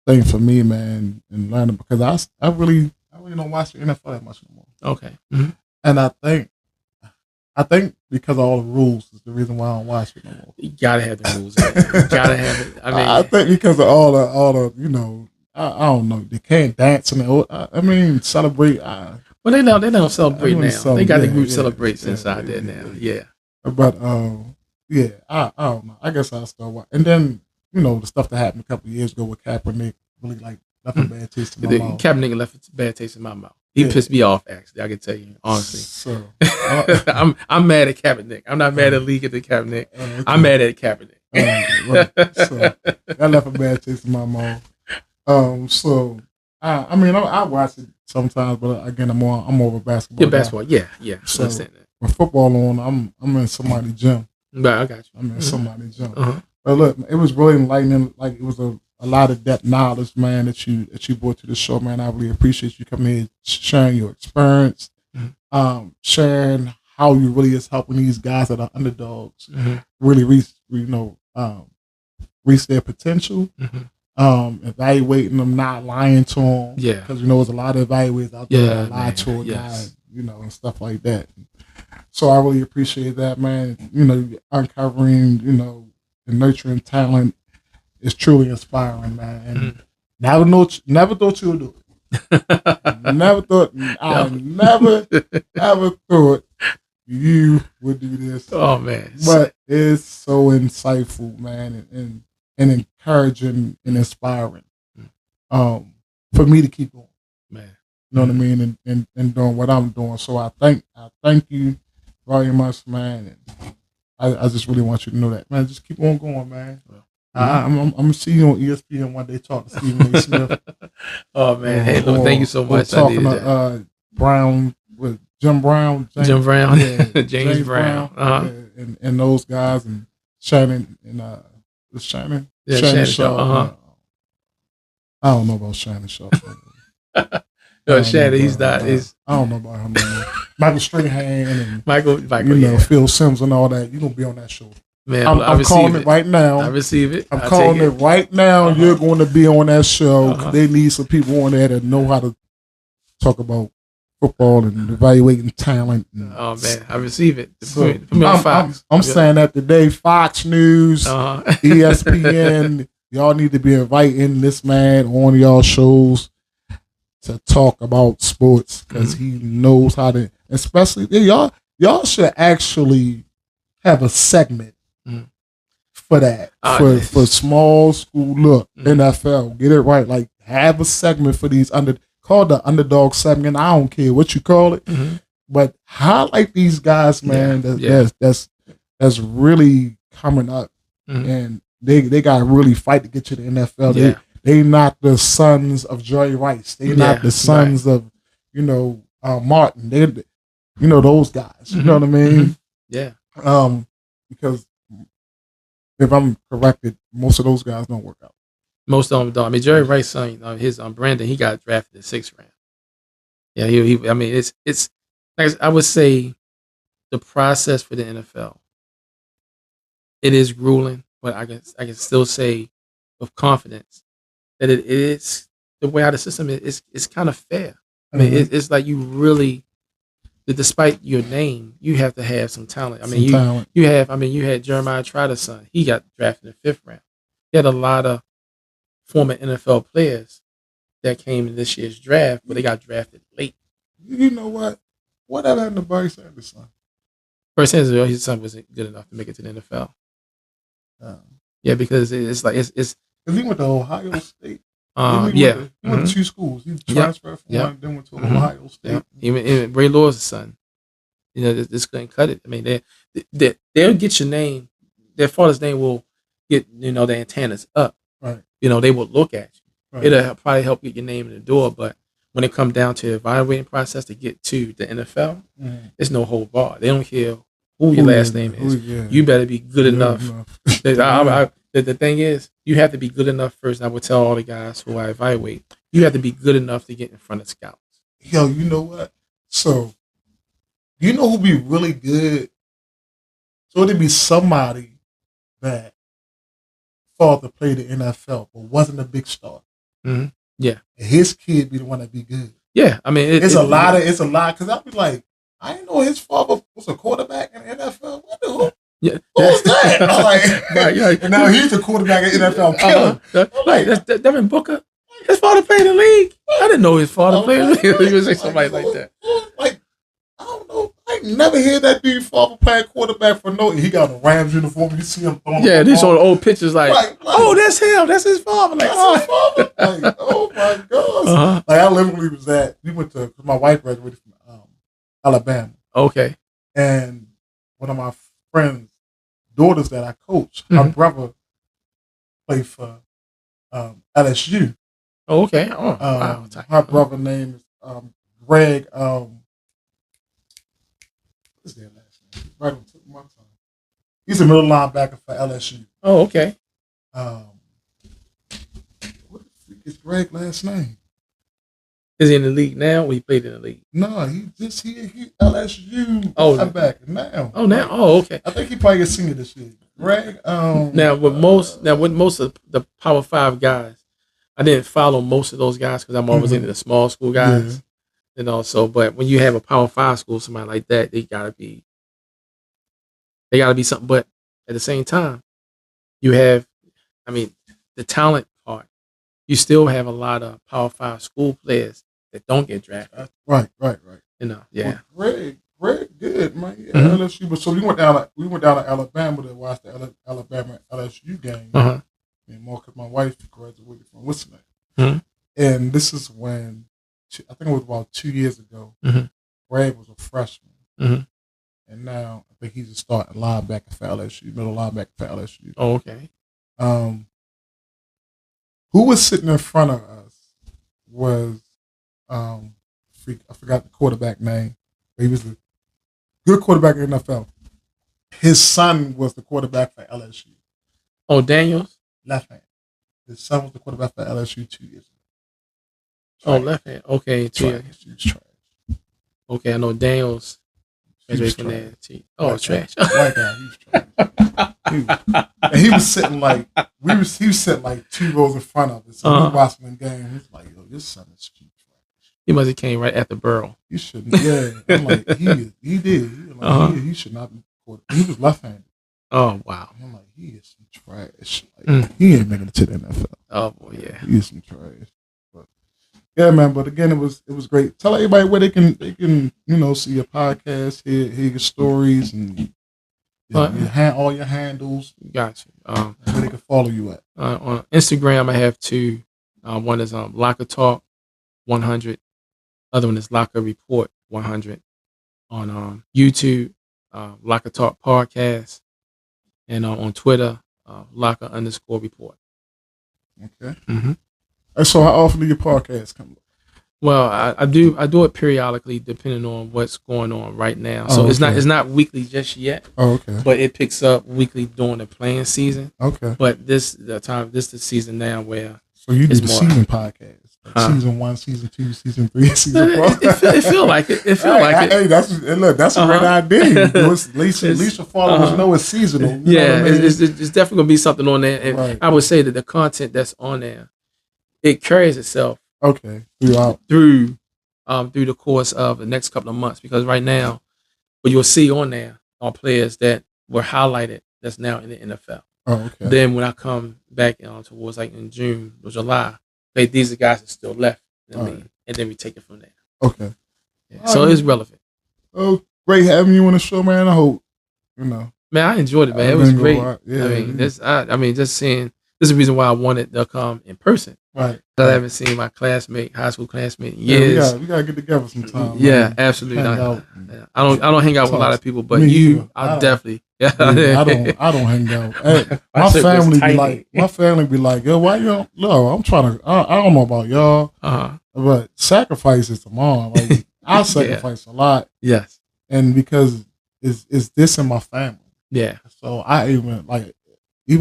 thing for me, man, and learning, because I really don't watch the NFL that much no more. Okay. And I think because of all the rules is the reason why I don't watch it no more. You gotta have the rules. You gotta have it. I think because of all the I don't know, they can't dance and celebrate. Well, they don't celebrate now. They got the group celebrates inside there now. Yeah. But I don't know. I guess I'll start watching. And then the stuff that happened a couple of years ago with Kaepernick really left a bad taste in my mouth. Kaepernick left a bad taste in my mouth. He pissed me off, actually. I can tell you honestly. So I'm mad at Kaepernick. I'm not mad at League at the Kaepernick. Okay. I'm mad at Kaepernick. Right. So that left a bad taste in my mouth. So I watch it sometimes, but again, I'm more of a basketball. Yeah, basketball. Yeah. So understand that. With football on, I'm in somebody's gym. Right, I got you. I'm in somebody's gym. But look, it was really enlightening. Like, it was a lot of depth knowledge, man, that you brought to the show, man. I really appreciate you coming here, sharing your experience, sharing how you really is helping these guys that are underdogs really reach their potential. Evaluating them, not lying to them. Yeah, because there's a lot of evaluators out there that lie to a guy, and stuff like that. So I really appreciate that, man. Uncovering, and nurturing talent is truly inspiring, man. And Mhm. never thought you would do it. Never thought. I never ever thought you would do this. Oh man, But it's so insightful, man, and encouraging and inspiring. For me to keep going. man. You know what I mean? And doing what I'm doing. So I thank you very much, man. And I just really want you to know that, man. Just keep on going, man. I'm gonna see you on ESPN one day talking to Stephen A. Smith. Oh man, hey, look, thank you so much. Talking to Brown with Jim Brown, Jim Brown, yeah, James Brown, yeah, and those guys, and Shannon and Shannon, yeah, Shannon Shaw. Shaw. I don't know about Shannon Shaw. No, Shannon, he's not. I don't know about him. Michael Strahan and Michael, you know, Phil Sims and all that. You're gonna be on that show. Man, I'm calling it right now. I receive it. I'm calling it right now. You're going to be on that show. They need some people on there that know how to talk about football and evaluating talent. Oh man, I receive it. So, Put me on Fox. I'm saying that today. Fox News, ESPN, y'all need to be inviting this man on y'all shows to talk about sports because he knows how to. Especially y'all should actually have a segment for that for small school. Look, NFL, get it right. Like have a segment for these called the Underdawgs segment. I don't care what you call it, but highlight these guys, man. That's really coming up, and they got to really fight to get to the NFL. They not the sons of Jerry Rice. They not the sons of Martin. They those guys. You know what I mean? Yeah. Because if I'm corrected, most of those guys don't work out. Most of them don't. I mean, Jerry Rice's son, his Brandon, he got drafted in the 6th round. Yeah, he. I mean, it's like I would say, the process for the NFL. It is grueling, but I can still say with confidence that it is the way how the system is. It's kind of fair. I mean, it's like you really. Despite your name, you have to have some talent. I mean, you had Jeremiah Trotters' son. He got drafted in the 5th round. You had a lot of former NFL players that came in this year's draft, but they got drafted late. You know what? Whatever happened to Barry Sanders' son? Barry Sanders, his son wasn't good enough to make it to the NFL. Yeah, because it's like it's. Because he went to Ohio State. He went to 2 schools. He transferred from one, then went to Ohio State. Even Ray Lewis' son. This couldn't cut it. I mean, they'll get your name. Their father's name will get the antennas up. Right. They will look at you. Right. It'll probably help get your name in the door. But when it comes down to the evaluating process to get to the NFL, it's no hold bar. They don't care who your last name is. You better be good enough. The thing is, you have to be good enough first. And I would tell all the guys who I evaluate, you have to be good enough to get in front of scouts. Yo, you know what? So, you know who be really good? So it'd be somebody that thought to play the NFL but wasn't a big star. Mm-hmm. Yeah, and his kid be the one that be good. Yeah, I mean, it's a lot because I'd be like, I didn't know his father was a quarterback in the NFL. What the hell? Yeah, what was that? I'm like, right. And now he's a quarterback in NFL killer. Right, that's Devin Booker. His father played in the league. I didn't know his father played in the league. He was like somebody like that. Like, I don't know. I never hear that dude father playing quarterback for no. He got a Rams uniform. You see him throwing. Yeah, these are old pictures. Like, oh, that's him. That's his father. Like, his father. Like, oh my gosh. Like, I literally was at. We went to. My wife graduated from Alabama. Okay. And one of my friends' daughters that I coach, her brother played for LSU. Oh, okay. Oh, wow. Her brother name is Greg. What's their last name? Right on the tip of my tongue. He's a middle linebacker for LSU. Oh, okay. What the freak is Greg's last name? Is he in the league now? Or he played in the league? No, he LSU. Linebacker now. Oh, now. Oh, okay. I think he probably gets senior this year. Greg. Now with most of the Power 5 guys, I didn't follow most of those guys because I'm always into the small school guys. Yeah. So but when you have a Power 5 school, somebody like that, they gotta be something. But at the same time, you have, I mean, the talent part, you still have a lot of Power 5 school players that don't get drafted. Right. You know, yeah. Well, Greg, good man. Yeah, Mm-hmm. LSU. But so we went down to Alabama to watch the Alabama LSU game. Uh-huh. And more because my wife graduated from Wisconsin. Mm-hmm. And this is when I think it was about 2 years ago. Mm-hmm. Greg was a freshman. Mm-hmm. And now I think he's a starting linebacker for LSU, middle linebacker for LSU. Oh, okay. Who was sitting in front of us was I forgot the quarterback name, but he was a good quarterback in the NFL. His son was the quarterback for LSU. Oh, Daniels? Left hand. His son was the quarterback for LSU 2 years ago. Oh, left hand. Okay, Trash. He was trash. Okay, I know Daniels. He was Trash. trash. Oh, trash. White guy, he was trash. And he was sitting like he was sitting like 2 rows in front of us. So we were watching the game. He's like, "Yo, this son is cheap trash." He must have came right after Burrow. He shouldn't. Yeah, I'm like, he did. He should not be quarterback. He was left-handed. Oh wow. I'm like, he is some trash. Like, he ain't making it to the NFL. Oh boy, yeah. He is some trash. But yeah, man. But again, it was great. Tell everybody where they can see your podcast, hear your stories, and all your handles. Gotcha. Where they can follow you at. On Instagram, I have 2. One is Locker Talk 100. Other one is Locker Report 100. On YouTube, Locker Talk Podcast, and on Twitter, Locker_Report. Okay. Mm-hmm. And so, how often do your podcasts come? Well, I do it periodically, depending on what's going on right now. So it's not weekly just yet. Oh, okay. But it picks up weekly during the playing season. Okay. But this the season now where so you do the season podcast, like season 1, season 2, season 3, season 4. It feel like it. It feel like it. Hey, that's a great idea. At least your followers know it's seasonal. You know what I mean? It's definitely gonna be something on there. And right. I would say that the content that's on there, it carries itself. Okay. Through the course of the next couple of months, because right now, what you'll see on there are players that were highlighted that's now in the NFL. Oh, okay. Then when I come back towards like in June or July, these are guys that still left in the league, and then we take it from there. Okay. Yeah. So it's relevant. Oh, great having you on the show, man. I hope Man, I enjoyed it, man. It was great. Yeah, just seeing. This is the reason why I wanted to come in person. Right. I haven't seen my high school classmate in years. Yeah, we gotta get together sometime. Yeah, man. absolutely. I don't hang out with a lot of people, but I definitely. Yeah. I don't hang out. Hey, my family be like, yo, why you don't? No, I'm trying to. I don't know about y'all, but sacrifice is tomorrow. Like I sacrifice a lot. Yes. And because it's this in my family. Yeah. So I even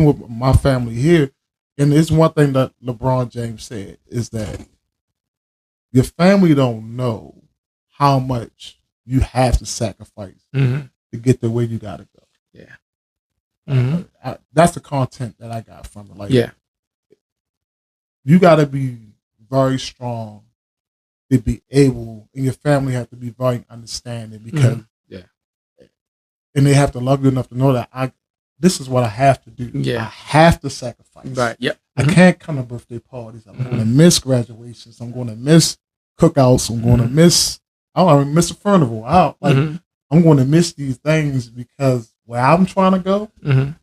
with my family here. And it's one thing that LeBron James said is that your family don't know how much you have to sacrifice to get to where you gotta go. Yeah, that's the content that I got from it. Like, you gotta be very strong to be able, and your family have to be very understanding because, and they have to love you enough to know that this is what I have to do. Yeah. I have to sacrifice. Right. Yep. I can't come to birthday parties. I'm going to miss graduations. I'm going to miss cookouts. I'm going to miss. I don't even miss a funeral. I'm going to miss these things because where I'm trying to go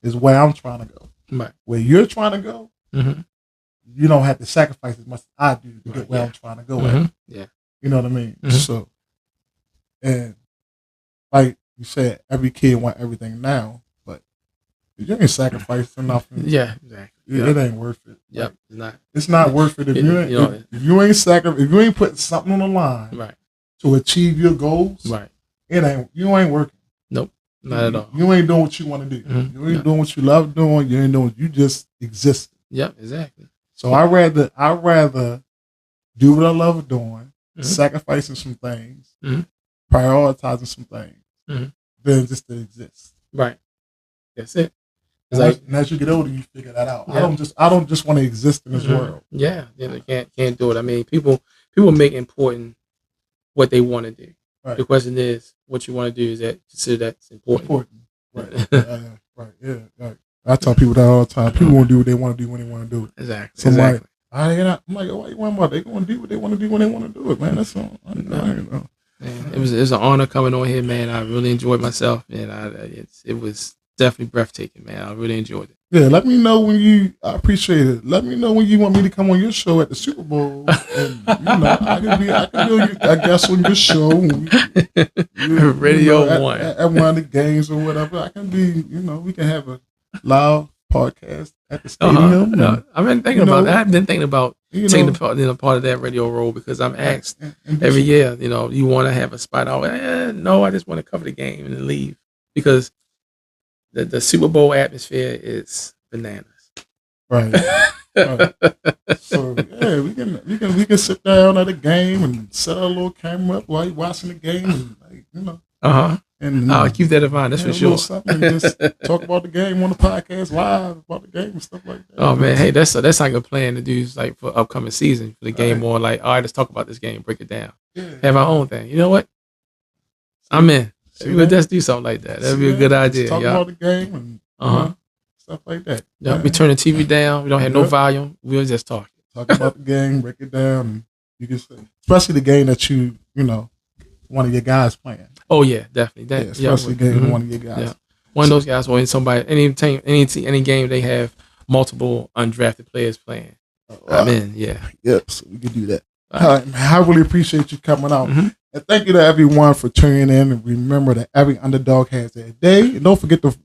is where I'm trying to go. Right. Where you're trying to go, you don't have to sacrifice as much as I do to get where I'm trying to go at. Yeah. You know what I mean? So, and like you said, every kid want everything now. You ain't sacrificing nothing. Yeah, exactly. It ain't worth it. Yep, it's not. It's not worth it if you ain't putting something on the line, to achieve your goals. Right. You ain't working. Nope, not at all. You ain't doing what you want to do. You ain't doing what you love doing. You ain't doing. You just exist. Yep, exactly. So I rather do what I love doing, sacrificing some things, prioritizing some things, than just to exist. Right. That's it. And as you get older, you figure that out. Yeah. I don't just want to exist in this world. Yeah, they can't do it. I mean, people make important what they want to do. Right. The question is, what you want to do is that consider that's important. Right. Right. Yeah. Right. I tell people that all the time. People won't do what they want to do when they want to do it. Exactly. So exactly. I'm like, why you worrying about? They gonna do what they want to do when they want to do it, man. That's all. I know. Man, it was an honor coming on here, man. I really enjoyed myself, and it was definitely breathtaking, man. I really enjoyed it. Yeah, let me know when I appreciate it. Let me know when you want me to come on your show at the Super Bowl, and I can be I guess on your show, Radio One at one of the games or whatever. I can be, we can have a live podcast at the stadium. I've been thinking about that. I've been thinking about taking part of that radio role because I'm asked every year, you want to have a spot? No, I just want to cover the game and then leave because the Super Bowl atmosphere is bananas. Right. So yeah, we can sit down at a game and set our little camera up while you're watching the game, and And I'll keep that in mind. That's for sure. Something and just talk about the game on the podcast live about the game and stuff like that. Oh man, hey, that's like a plan to do like for upcoming season for the game. More like, all right, let's talk about this game, break it down, have our own thing. You know what? I'm in. We'll just do something like that. That'd be a good idea. Talk about the game and stuff like that. Yeah, we turn the TV down. We don't have no volume. We'll just talk. Talk about the game, break it down, and you can say, especially the game that one of your guys playing. Oh yeah, definitely. Especially game one of your guys. Yeah. One of those guys, or any game they have multiple undrafted players playing. I'm in. Yeah. Yep. So we can do that. All right, man, I really appreciate you coming out. And thank you to everyone for tuning in. And remember that every underdog has their day. And don't forget to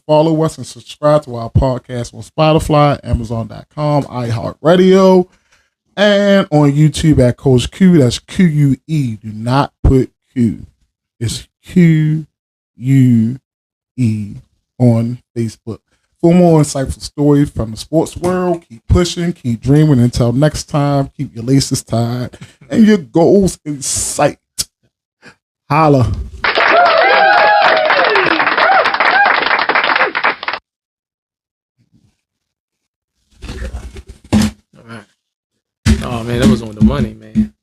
follow us and subscribe to our podcast on Spotify, Amazon.com, iHeartRadio, and on YouTube at Coach Q. That's QUE. Do not put Q. It's QUE on Facebook. For more insightful stories from the sports world, keep pushing, keep dreaming. Until next time, keep your laces tied and your goals in sight. Holla. All right. Oh man, that was on the money, man.